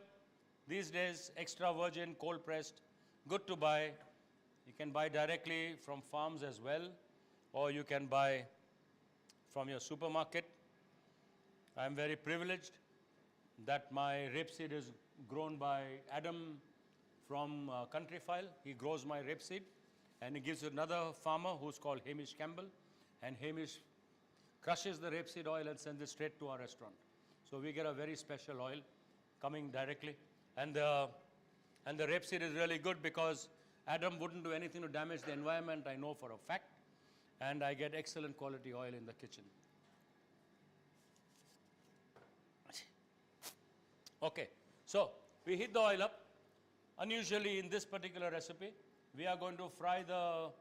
these days, extra virgin, cold pressed, good to buy. You can buy directly from farms as well, or you can buy from your supermarket. I'm very privileged that my rapeseed is grown by Adam from Countryfile. He grows my rapeseed, and he gives it another farmer who's called Hamish Campbell, and Hamish crushes the rapeseed oil and sends it straight to our restaurant. So we get a very special oil coming directly, and the rapeseed is really good because Adam wouldn't do anything to damage the environment, I know for a fact, and I get excellent quality oil in the kitchen. Okay, so we heat the oil up. Unusually in this particular recipe, we are going to fry the... Cyrus,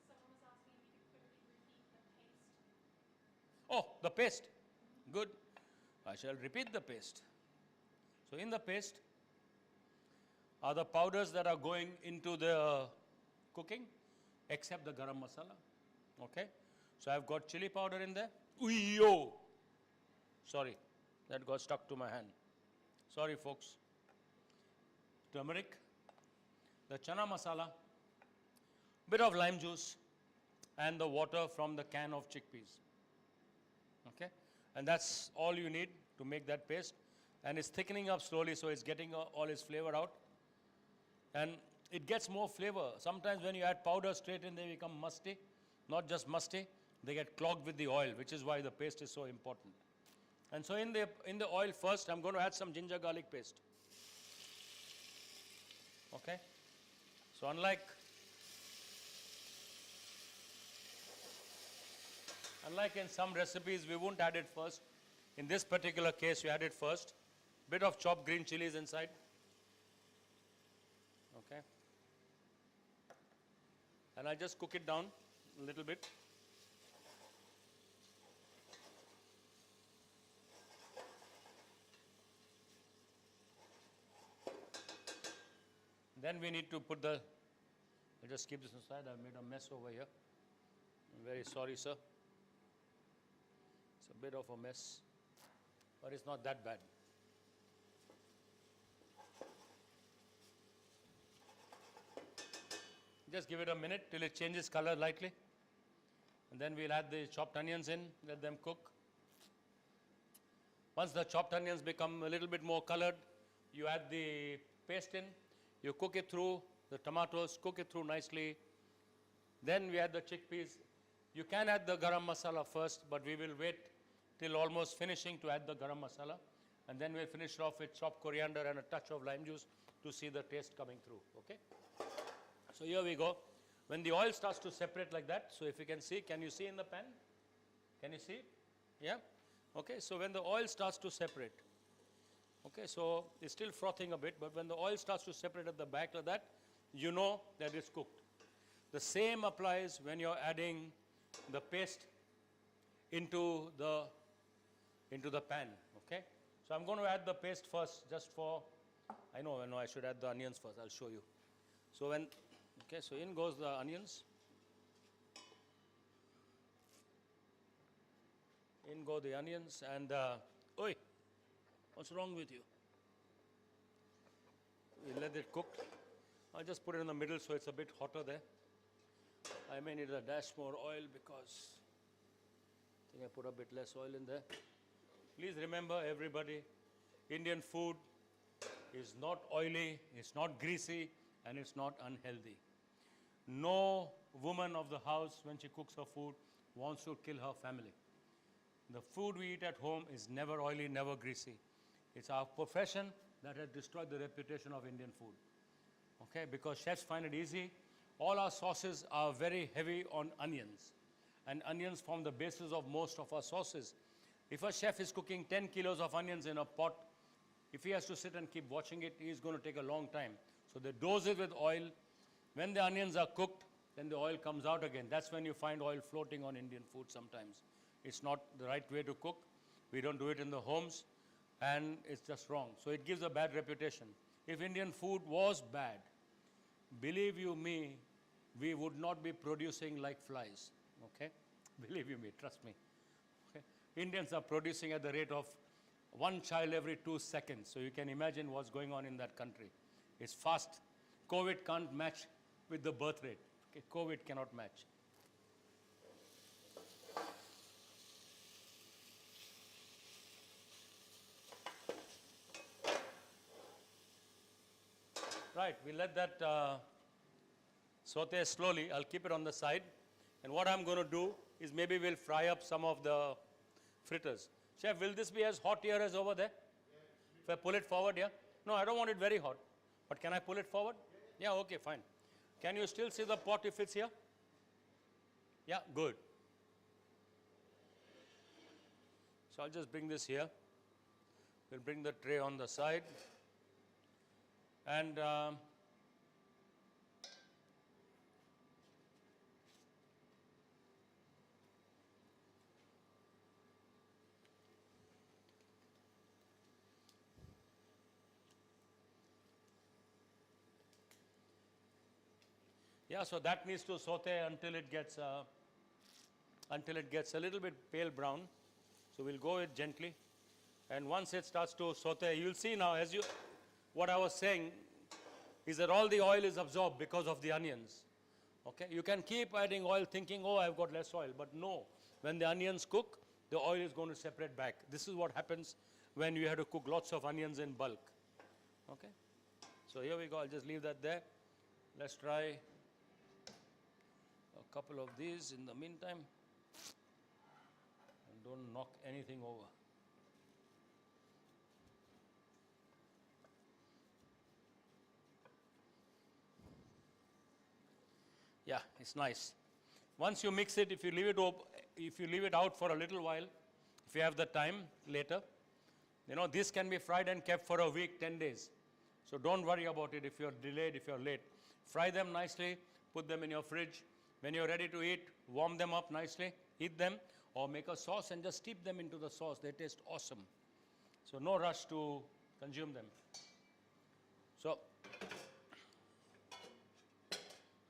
someone was asking if you could quickly repeat the paste. Oh, the paste. Good. I shall repeat the paste. So in the paste are the powders that are going into the cooking, except the garam masala. Okay. So I've got chili powder in there. Ooh-yo! Sorry, that got stuck to my hand. Sorry, folks. Turmeric, the chana masala, bit of lime juice, and the water from the can of chickpeas. Okay. And that's all you need to make that paste. And it's thickening up slowly, so it's getting all its flavor out. And it gets more flavor. Sometimes when you add powder straight in, they become musty. Not just musty, they get clogged with the oil, which is why the paste is so important. And so in the oil first, I'm going to add some ginger garlic paste. Okay? So unlike in some recipes, we won't add it first. In this particular case, you add it first. Bit of chopped green chilies inside. Okay. And I'll just cook it down a little bit. Then we need to put the, I'll just keep this aside. I've made a mess over here. I'm very sorry, sir. It's a bit of a mess, but it's not that bad. Just give it a minute till it changes color lightly. And then we'll add the chopped onions in, let them cook. Once the chopped onions become a little bit more colored, you add the paste in. You cook it through, the tomatoes, cook it through nicely. Then we add the chickpeas. You can add the garam masala first, but we will wait till almost finishing to add the garam masala. And then we'll finish off with chopped coriander and a touch of lime juice to see the taste coming through. Okay? So here we go. When the oil starts to separate like that, so if you can you see in the pan? Can you see it? Yeah? Okay, so when the oil starts to separate, okay, so it's still frothing a bit, but when the oil starts to separate at the back like that, you know that it's cooked. The same applies when you're adding the paste into the pan, okay? So I'm going to add the paste first, just for, I know I should add the onions first, I'll show you. So when, okay, so in goes the onions. In go the onions and, oi, what's wrong with you? We let it cook. I'll just put it in the middle so it's a bit hotter there. I may need a dash more oil because I think I put a bit less oil in there. Please remember, everybody, Indian food is not oily, it's not greasy, and it's not unhealthy. No woman of the house, when she cooks her food, wants to kill her family. The food we eat at home is never oily, never greasy. It's our profession that has destroyed the reputation of Indian food. Okay, because chefs find it easy. All our sauces are very heavy on onions. And onions form the basis of most of our sauces. If a chef is cooking 10 kilos of onions in a pot, if he has to sit and keep watching it, he's going to take a long time. So they dose it with oil. When the onions are cooked, then the oil comes out again. That's when you find oil floating on Indian food sometimes. It's not the right way to cook. We don't do it in the homes, and it's just wrong. So it gives a bad reputation. If Indian food was bad, believe you me, we would not be producing like flies. Okay? Believe you me, trust me. Okay? Indians are producing at the rate of one child every 2 seconds. So you can imagine what's going on in that country. It's fast. COVID can't match with the birth rate. Okay? COVID cannot match. Right, we let that saute slowly. I'll keep it on the side. And what I'm going to do is maybe we'll fry up some of the fritters. Chef, will this be as hot here as over there? If I pull it forward, yeah? No, I don't want it very hot. But can I pull it forward? Yeah, okay, fine. Can you still see the pot if it's here? Yeah, good. So I'll just bring this here. We'll bring the tray on the side. And yeah, so that needs to saute until it gets a little bit pale brown. So we'll go it gently. And once it starts to saute, you'll see now, what I was saying is that all the oil is absorbed because of the onions. Okay? You can keep adding oil thinking, oh, I've got less oil. But no, when the onions cook, the oil is going to separate back. This is what happens when you have to cook lots of onions in bulk. Okay? So here we go. I'll just leave that there. Let's try a couple of these in the meantime. And don't knock anything over. Yeah, it's nice. Once you mix it, if you leave it out for a little while, if you have the time later, this can be fried and kept for a week, 10 days. So don't worry about it if you're delayed, if you're late. Fry them nicely, put them in your fridge. When you're ready to eat, warm them up nicely, eat them, or make a sauce and just steep them into the sauce. They taste awesome. So no rush to consume them. So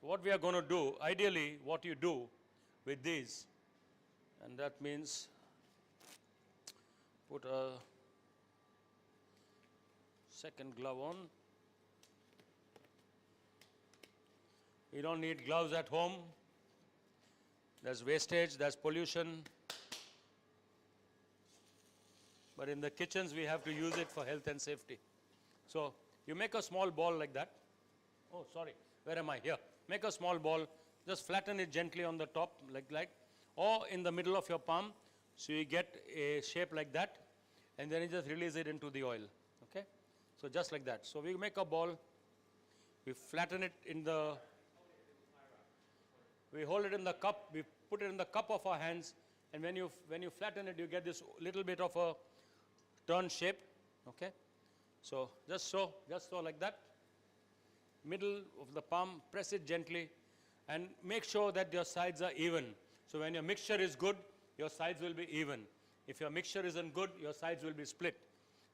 what we are going to do, ideally what you do with these, and that means put a second glove on. You don't need gloves at home. There's wastage, there's pollution. But in the kitchens, we have to use it for health and safety. So you make a small ball like that. Oh, sorry, where am I? Here. Make a small ball, just flatten it gently on the top, like, or in the middle of your palm, so you get a shape like that, and then you just release it into the oil, okay? So just like that. So we make a ball, we flatten it in the We hold it in the cup, we put it in the cup of our hands, and when you flatten it, you get this little bit of a turn shape, okay? So just so like that. Middle of the palm, press it gently, and make sure that your sides are even. So when your mixture is good, your sides will be even. If your mixture isn't good, your sides will be split.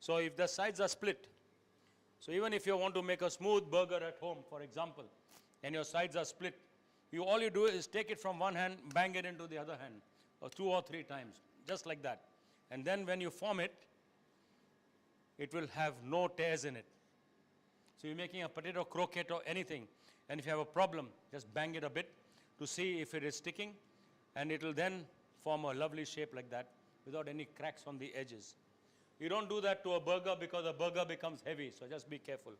So if the sides are split, so even if you want to make a smooth burger at home, for example, and your sides are split, all you do is take it from one hand, bang it into the other hand, or 2 or 3 times, just like that. And then when you form it, it will have no tears in it. So you're making a potato croquette or anything, and if you have a problem, just bang it a bit to see if it is sticking, and it will then form a lovely shape like that without any cracks on the edges. You don't do that to a burger because a burger becomes heavy, so just be careful.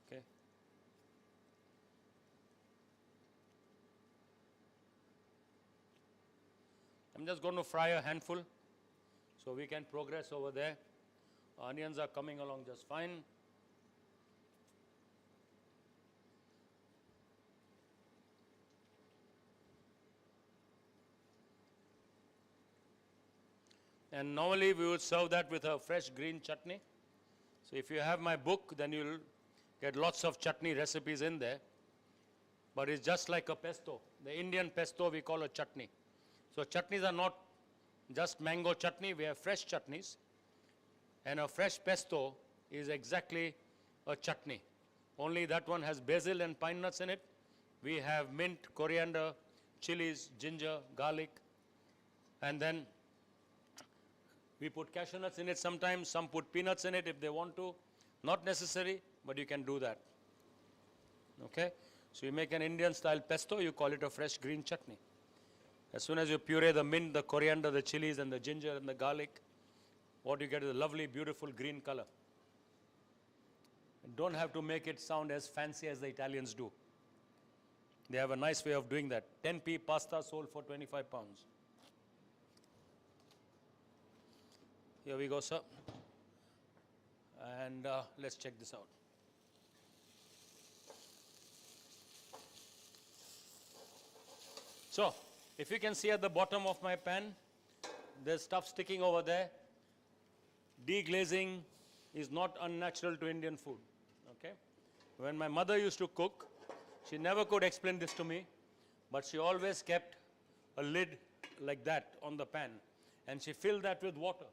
Okay. I'm just going to fry a handful so we can progress over there. Onions are coming along just fine. And normally we would serve that with a fresh green chutney. So if you have my book, then you'll get lots of chutney recipes in there. But it's just like a pesto. The Indian pesto we call a chutney. So chutneys are not just mango chutney, we have fresh chutneys. And a fresh pesto is exactly a chutney. Only that one has basil and pine nuts in it. We have mint, coriander, chilies, ginger, garlic, and then we put cashew nuts in it sometimes. Some put peanuts in it if they want to. Not necessary, but you can do that. Okay? So you make an Indian style pesto, you call it a fresh green chutney. As soon as you puree the mint, the coriander, the chilies, and the ginger and the garlic, what you get is a lovely, beautiful green color. You don't have to make it sound as fancy as the Italians do. They have a nice way of doing that. 10p pasta sold for 25 pounds. Here we go, sir. And let's check this out. So, if you can see at the bottom of my pan, there's stuff sticking over there. Deglazing is not unnatural to Indian food. Okay? When my mother used to cook, she never could explain this to me, but she always kept a lid like that on the pan, and she filled that with water.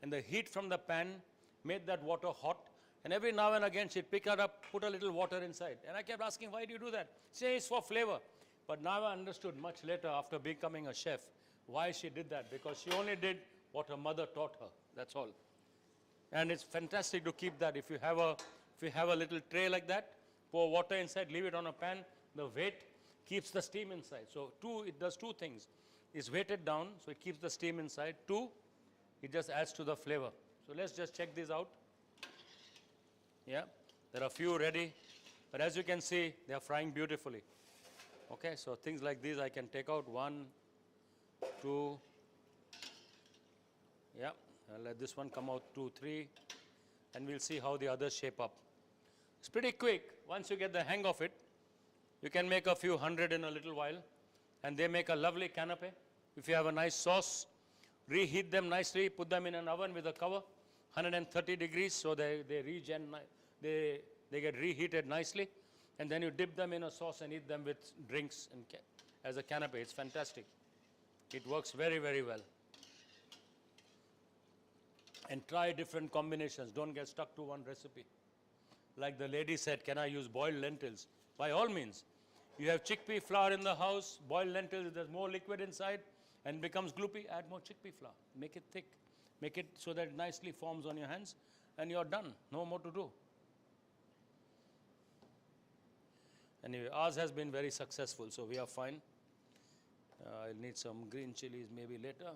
And the heat from the pan made that water hot, and every now and again she'd pick it up, put a little water inside. And I kept asking, why do you do that? She said, it's for flavor. But now I understood much later after becoming a chef why she did that, because she only did what her mother taught her, that's all. And it's fantastic to keep that. If you have a little tray like that, pour water inside, leave it on a pan, the weight keeps the steam inside. So it does 2 things. It's weighted down, so it keeps the steam inside. 2, it just adds to the flavor. So let's just check this out. Yeah, there are a few ready, but as you can see, they are frying beautifully. Okay, so things like these I can take out. 1, 2, yeah, I'll let this one come out. 2, 3, and we'll see how the others shape up. It's pretty quick. Once you get the hang of it, you can make a few hundred in a little while, and they make a lovely canapé. If you have a nice sauce, reheat them nicely, put them in an oven with a cover, 130 degrees, so they get reheated nicely, and then you dip them in a sauce and eat them with drinks and as a canapé. It's fantastic. It works very, very well. And try different combinations. Don't get stuck to one recipe. Like the lady said, can I use boiled lentils? By all means. You have chickpea flour in the house, boiled lentils, there's more liquid inside and becomes gloopy, add more chickpea flour. Make it thick. Make it so that it nicely forms on your hands, and you're done. No more to do. Anyway, ours has been very successful, so we are fine. I'll need some green chilies maybe later.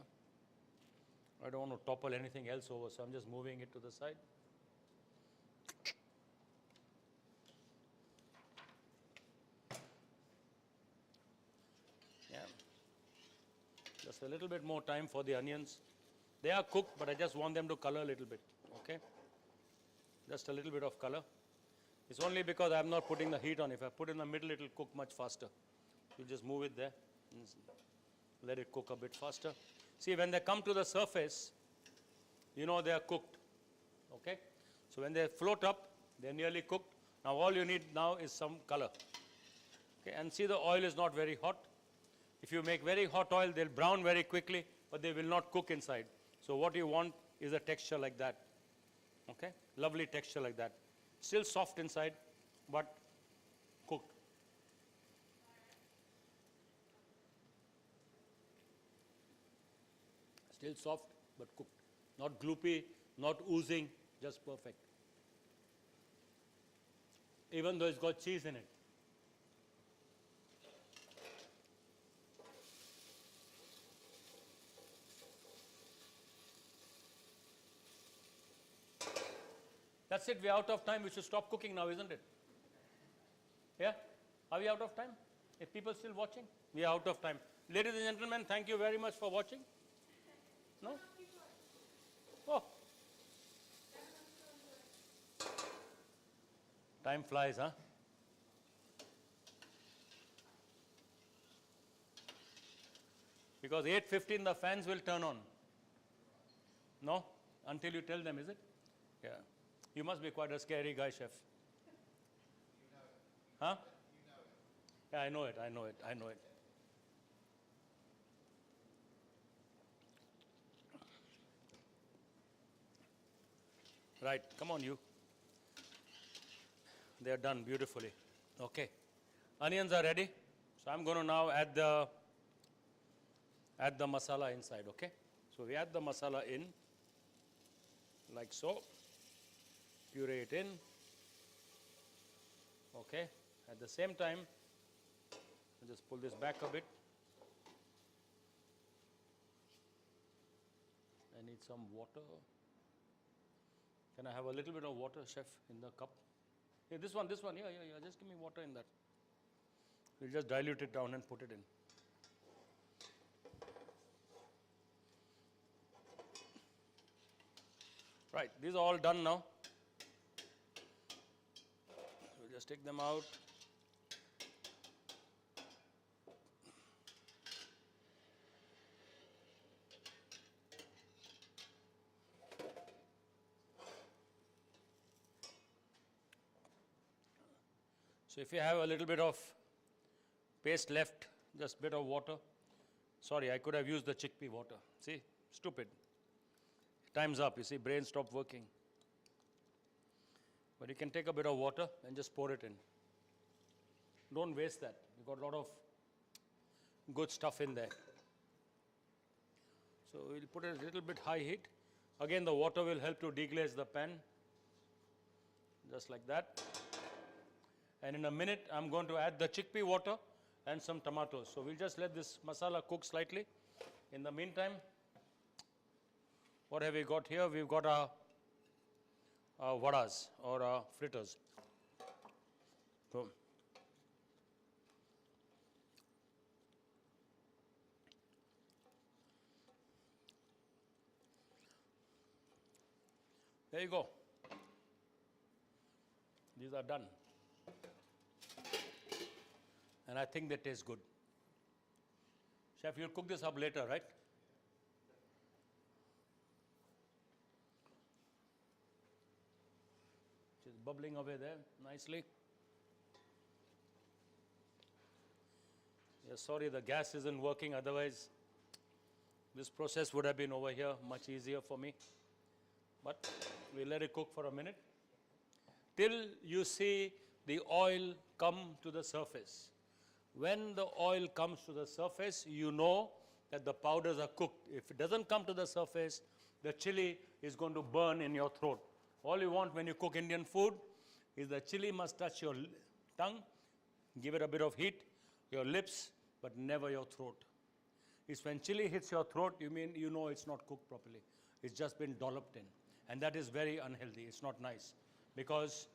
I don't want to topple anything else over, so I'm just moving it to the side. Yeah. Just a little bit more time for the onions. They are cooked, but I just want them to color a little bit, okay? Just a little bit of color. It's only because I'm not putting the heat on. If I put in the middle, it will cook much faster. You just move it there and let it cook a bit faster. See, when they come to the surface, you know they are cooked. Okay? So when they float up, they're nearly cooked. Now all you need now is some color. Okay? And see, the oil is not very hot. If you make very hot oil, they'll brown very quickly, but they will not cook inside. So what you want is a texture like that. Okay? Lovely texture like that. Still soft inside, but cooked. Still soft, but cooked. Not gloopy, not oozing, just perfect. Even though it's got cheese in it. That's it, we're out of time. We should stop cooking now, isn't it? Yeah? Are we out of time? If people still watching? We are out of time. Ladies and gentlemen, thank you very much for watching. No? Oh. Time flies, huh? Because 8:15 the fans will turn on. No? Until you tell them, is it? Yeah. You must be quite a scary guy, chef. Huh? Yeah, I know it, I know it, I know it. Right, come on you. They are done beautifully. Okay. Onions are ready. So I'm going to now add the masala inside, okay? So we add the masala in, like so. Puree it in. Okay. At the same time, I'll just pull this back a bit. I need some water. Can I have a little bit of water, chef, in the cup? Yeah, this one, yeah. Just give me water in that. We'll just dilute it down and put it in. Right, these are all done now. We'll just take them out. So if you have a little bit of paste left, just a bit of water. Sorry, I could have used the chickpea water. See, stupid. Time's up, you see, brain stopped working. But you can take a bit of water and just pour it in. Don't waste that. You've got a lot of good stuff in there. So we'll put it a little bit high heat. Again, the water will help to deglaze the pan. Just like that. And in a minute, I'm going to add the chickpea water and some tomatoes. So we'll just let this masala cook slightly. In the meantime, what have we got here? We've got our vadas or our fritters. So, there you go. These are done. And I think they taste good. Chef, you'll cook this up later, right? Just bubbling away there nicely. Yeah, sorry, the gas isn't working. Otherwise, this process would have been over here much easier for me. But we'll let it cook for a minute. Till you see the oil come to the surface. When the oil comes to the surface, you know that the powders are cooked. If it doesn't come to the surface, the chili is going to burn in your throat. All you want when you cook Indian food is the chili must touch your tongue, give it a bit of heat, your lips, but never your throat. It's when chili hits your throat, you know it's not cooked properly. It's just been dolloped in. And that is very unhealthy. It's not nice. Because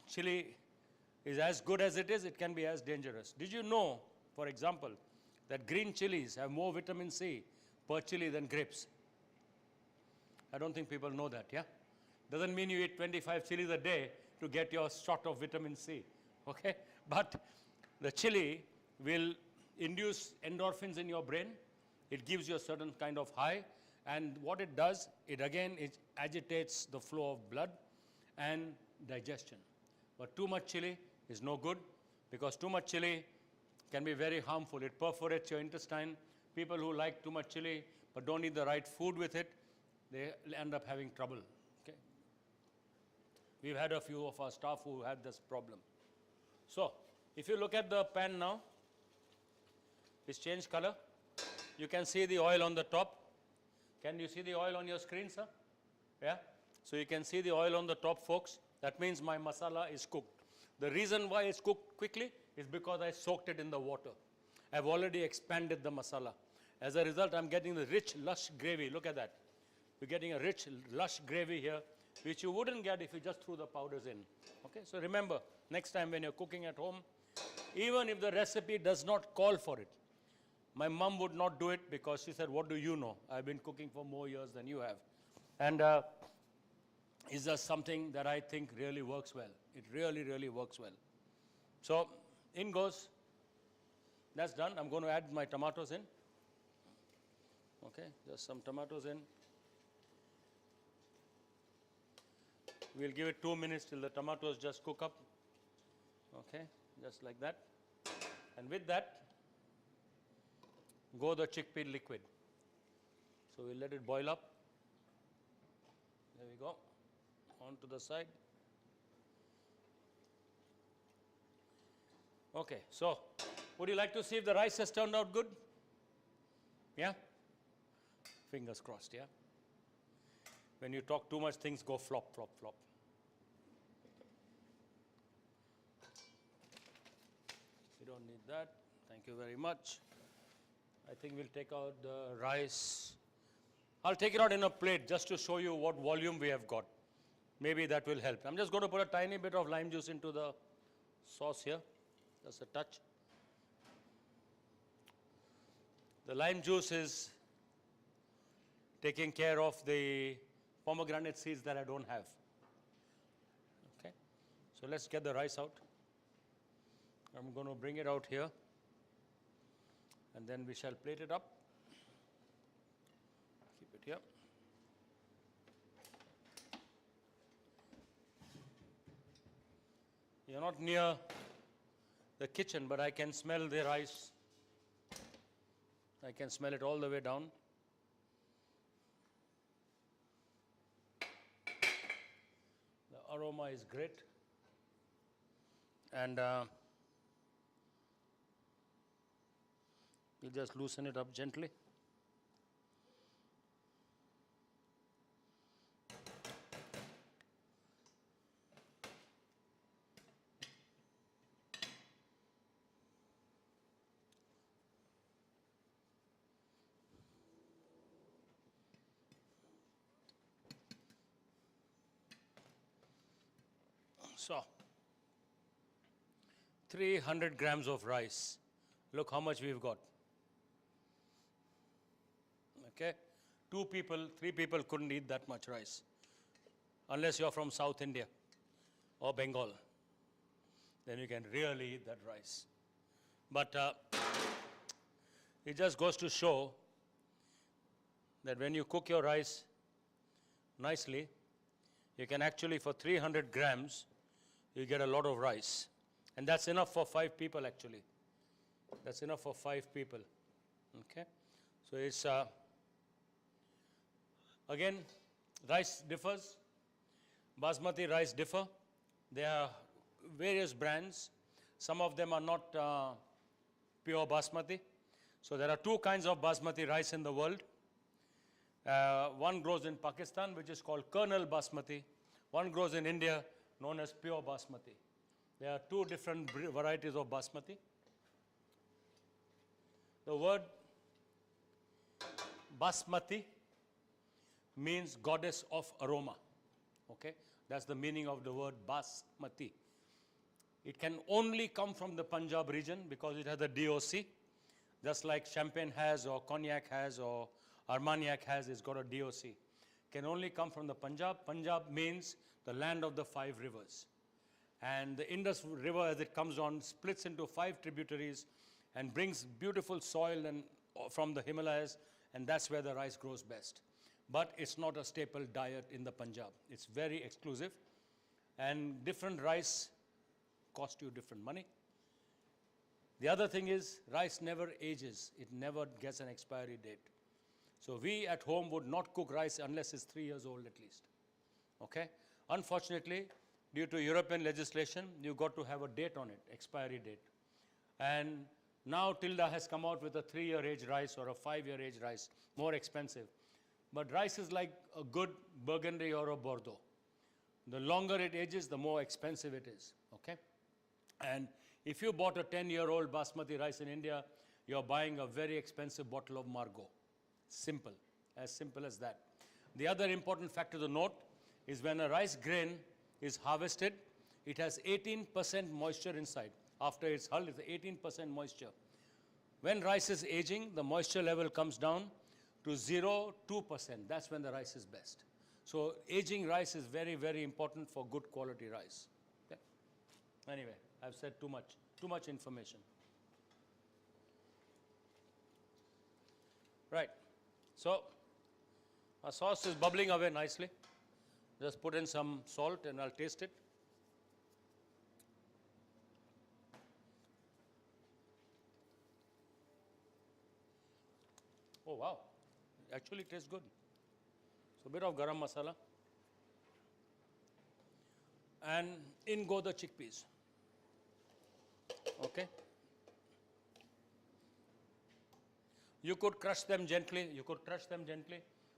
chili is as good as it is, it can be as dangerous. Did you know, for example, that green chilies have more vitamin C per chili than grapes? I don't think people know that, yeah? Doesn't mean you eat 25 chilies a day to get your shot of vitamin C, okay? But the chili will induce endorphins in your brain. It gives you a certain kind of high. And what it does, it agitates the flow of blood and digestion. But too much chili is no good, because too much chili can be very harmful. It perforates your intestine. People who like too much chili but don't eat the right food with it, they end up having trouble. Okay? We've had a few of our staff who had this problem. So, if you look at the pan now, it's changed color. You can see the oil on the top. Can you see the oil on your screen, sir? Yeah? So you can see the oil on the top, folks. That means my masala is cooked. The reason why it's cooked quickly is because I soaked it in the water. I've already expanded the masala. As a result, I'm getting the rich, lush gravy. Look at that. You're getting a rich, lush gravy here, which you wouldn't get if you just threw the powders in. Okay? So remember, next time when you're cooking at home, even if the recipe does not call for it, my mom would not do it, because she said, what do you know? I've been cooking for more years than you have. And it's just something that I think really works well. It really, really works well. So in goes. That's done. I'm going to add my tomatoes in. Okay, just some tomatoes in. We'll give it 2 minutes till the tomatoes just cook up. Okay, just like that. And with that, go the chickpea liquid. So we'll let it boil up. There we go. On to the side. Okay, so would you like to see if the rice has turned out good? Yeah? Fingers crossed, yeah? When you talk too much, things go flop, flop, flop. We don't need that. Thank you very much. I think we'll take out the rice. I'll take it out in a plate just to show you what volume we have got. Maybe that will help. I'm just going to put a tiny bit of lime juice into the sauce here. Just a touch. The lime juice is taking care of the pomegranate seeds that I don't have. Okay. So let's get the rice out. I'm going to bring it out here. And then we shall plate it up. Keep it here. You're not near the kitchen, but I can smell the rice. I can smell it all the way down. The aroma is great. And you just loosen it up gently. So, 300 grams of rice. Look how much we've got. Okay, 2 people, 3 people couldn't eat that much rice, unless you're from South India or Bengal. Then you can really eat that rice. But it just goes to show that when you cook your rice nicely, you can actually, for 300 grams, you get a lot of rice. And that's enough for 5 people actually. That's enough for 5 people. Okay, so it's again, rice differs. Basmati rice differ. There are various brands. Some of them are not pure Basmati. So there are 2 kinds of Basmati rice in the world. One grows in Pakistan, which is called Kernel Basmati. One grows in India, known as pure Basmati. There are 2 different varieties of Basmati. The word Basmati means goddess of aroma. Okay, that's the meaning of the word Basmati. It can only come from the Punjab region because it has a DOC, just like champagne has, or cognac has, or Armagnac has. It's got a DOC. Can only come from the Punjab. Punjab means the land of the 5 rivers. And the Indus River, as it comes on, splits into 5 tributaries, and brings beautiful soil and from the Himalayas, and that's where the rice grows best. But it's not a staple diet in the Punjab. It's very exclusive, and different rice cost you different money. The other thing is, rice never ages. It never gets an expiry date. So we at home would not cook rice unless it's 3 years old at least. Okay? Unfortunately, due to European legislation, you've got to have a date on it, expiry date. And now Tilda has come out with a 3-year age rice or a 5-year age rice, more expensive. But rice is like a good Burgundy or a Bordeaux. The longer it ages, the more expensive it is. Okay? And if you bought a 10-year-old Basmati rice in India, you're buying a very expensive bottle of Margot. Simple as that. The other important factor to note is when a rice grain is harvested, it has 18% moisture inside. After it's hulled, it's 18% moisture. When rice is aging, the moisture level comes down to 2%. That's when the rice is best. So aging rice is very, very important for good quality rice. Okay? Anyway, I've said too much information. Right. So our sauce is bubbling away nicely. Just put in some salt and I'll taste it. Oh wow, it actually tastes good. So a bit of garam masala. And in go the chickpeas. Okay. You could crush them gently,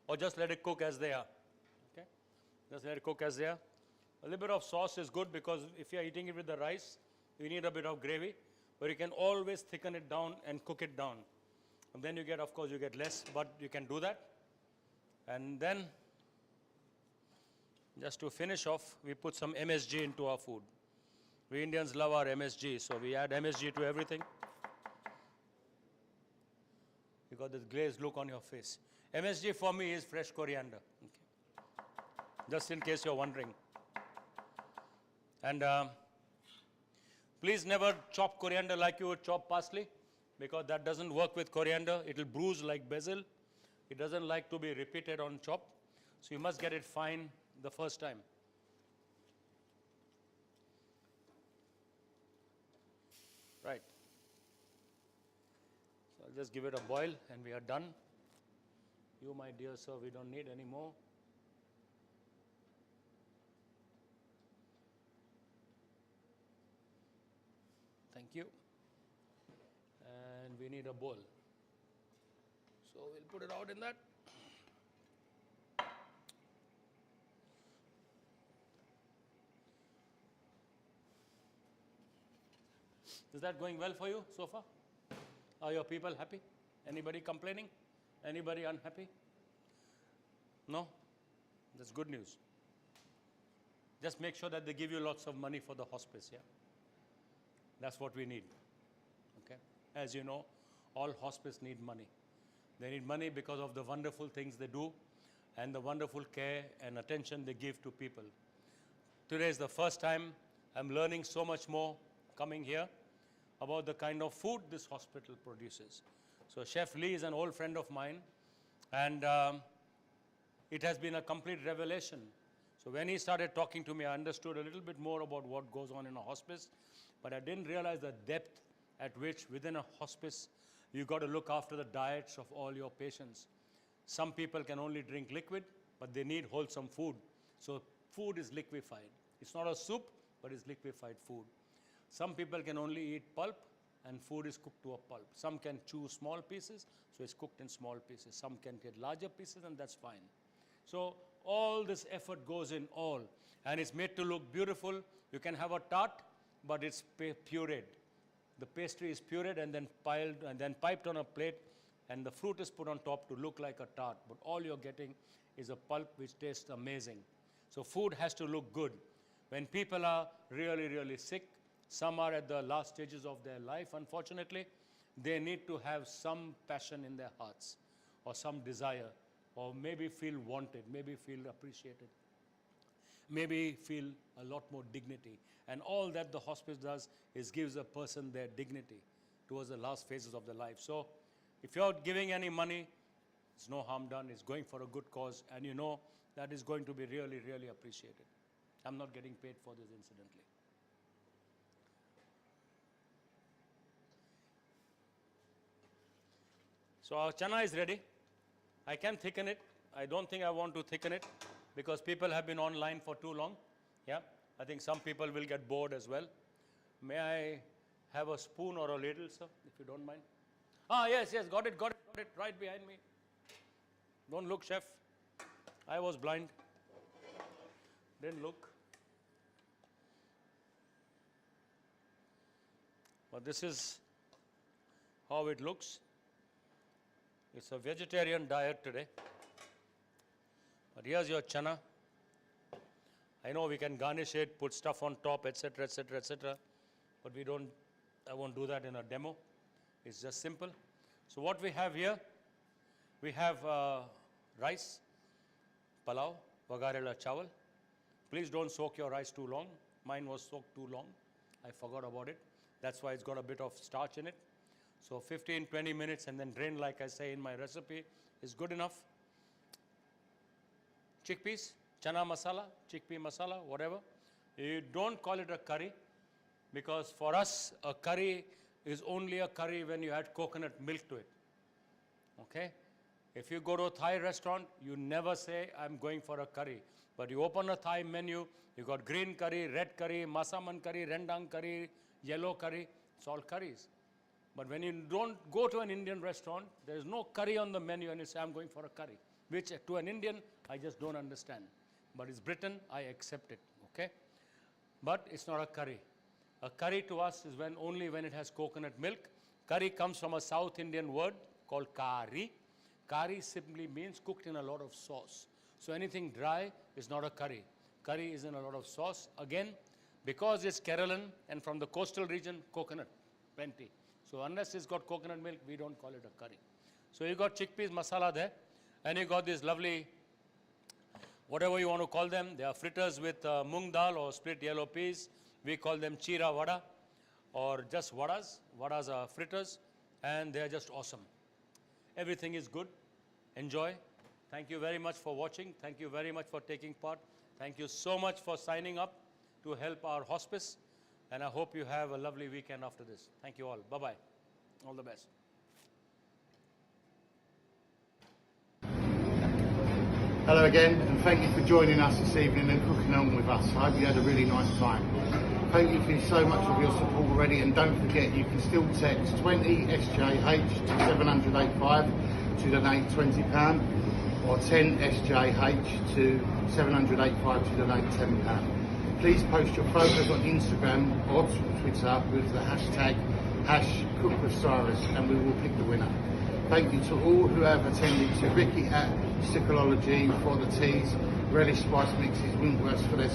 or just let it cook as they are. Okay? Just let it cook as they are. A little bit of sauce is good because if you are eating it with the rice, you need a bit of gravy, but you can always thicken it down and cook it down. And then you get, of course, you get less, but you can do that. And then, just to finish off, we put some MSG into our food. We Indians love our MSG, so we add MSG to everything. You got this glazed look on your face. MSG for me is fresh coriander. Okay. Just in case you're wondering. And please never chop coriander like you would chop parsley, because that doesn't work with coriander. It will bruise like basil. It doesn't like to be repeated on chop. So you must get it fine the first time. Right. So I'll just give it a boil and we are done. You, my dear sir, we don't need any more. Thank you. And we need a bowl. So we'll put it out in that. Is that going well for you so far? Are your people happy? Anybody complaining? Anybody unhappy? No? That's good news. Just make sure that they give you lots of money for the hospice, yeah? That's what we need. Okay? As you know, all hospice need money. They need money because of the wonderful things they do and the wonderful care and attention they give to people. Today is the first time I'm learning so much more coming here about the kind of food this hospital produces. So Chef Lee is an old friend of mine, and it has been a complete revelation. So when he started talking to me, I understood a little bit more about what goes on in a hospice, but I didn't realize the depth at which within a hospice you've got to look after the diets of all your patients. Some people can only drink liquid, but they need wholesome food. So food is liquefied. It's not a soup, but it's liquefied food. Some people can only eat pulp, and food is cooked to a pulp. Some can chew small pieces, so it's cooked in small pieces. Some can get larger pieces, and that's fine. So all this effort goes in all, and it's made to look beautiful. You can have a tart, but it's pureed. The pastry is pureed and then piled and then piped on a plate, and the fruit is put on top to look like a tart. But all you're getting is a pulp which tastes amazing. So food has to look good. When people are really, really sick, some are at the last stages of their life, unfortunately, they need to have some passion in their hearts, or some desire, or maybe feel wanted, maybe feel appreciated, maybe feel a lot more dignity. And all that the hospice does is gives a person their dignity. towards the last phases of their life. So if you're giving any money, it's no harm done. It's going for a good cause, and you know that is going to be really, really appreciated. I'm not getting paid for this, incidentally. So our chana is ready. I can thicken it. I don't think I want to thicken it because people have been online for too long. Yeah, I think some people will get bored as well. May I have a spoon or a ladle, sir, if you don't mind? Ah, yes, got it, right behind me. Don't look, chef. I was blind. Didn't look. But this is how it looks. It's a vegetarian diet today. But here's your chana. I know we can garnish it, put stuff on top, etc., etc., etc. But I won't do that in a demo. It's just simple. So what we have here, we have rice, palau, vagarela chawal. Please don't soak your rice too long. Mine was soaked too long. I forgot about it. That's why it's got a bit of starch in it. So 15-20 minutes and then drain, like I say in my recipe, is good enough. Chickpeas, chana masala, chickpea masala, whatever. You don't call it a curry because for us, a curry is only a curry when you add coconut milk to it. Okay? If you go to a Thai restaurant, you never say, I'm going for a curry. But you open a Thai menu, you got green curry, red curry, masaman curry, rendang curry, yellow curry. It's all curries. But when you don't go to an Indian restaurant, there is no curry on the menu and you say, I'm going for a curry. Which to an Indian, I just don't understand. But it's Britain, I accept it. Okay? But it's not a curry. A curry to us is only when it has coconut milk. Curry comes from a South Indian word called kari. Kari simply means cooked in a lot of sauce. So anything dry is not a curry. Curry is in a lot of sauce. Again, because it's Kerala and from the coastal region, coconut, plenty. So unless it's got coconut milk, we don't call it a curry. So you got chickpeas masala there, and you got this lovely, whatever you want to call them. They are fritters with mung dal or split yellow peas. We call them chira vada or just vadas. Vadas are fritters, and they are just awesome. Everything is good. Enjoy. Thank you very much for watching. Thank you very much for taking part. Thank you so much for signing up to help our hospice. And I hope you have a lovely weekend after this. Thank you all. Bye-bye. All the best. Hello again, and thank you for joining us this evening and cooking on with us. I hope you had a really nice time. Thank you so much for your support already, and don't forget you can still text 20 SJH to 785 to donate £20, or 10 SJH to 785 to donate £10. Please post your photos on Instagram or Twitter with the hashtag #CookWithCyrus, and we will pick the winner. Thank you to all who have attended, to Ricky at Stickology for the teas, relish spice mixes, Winkworth for their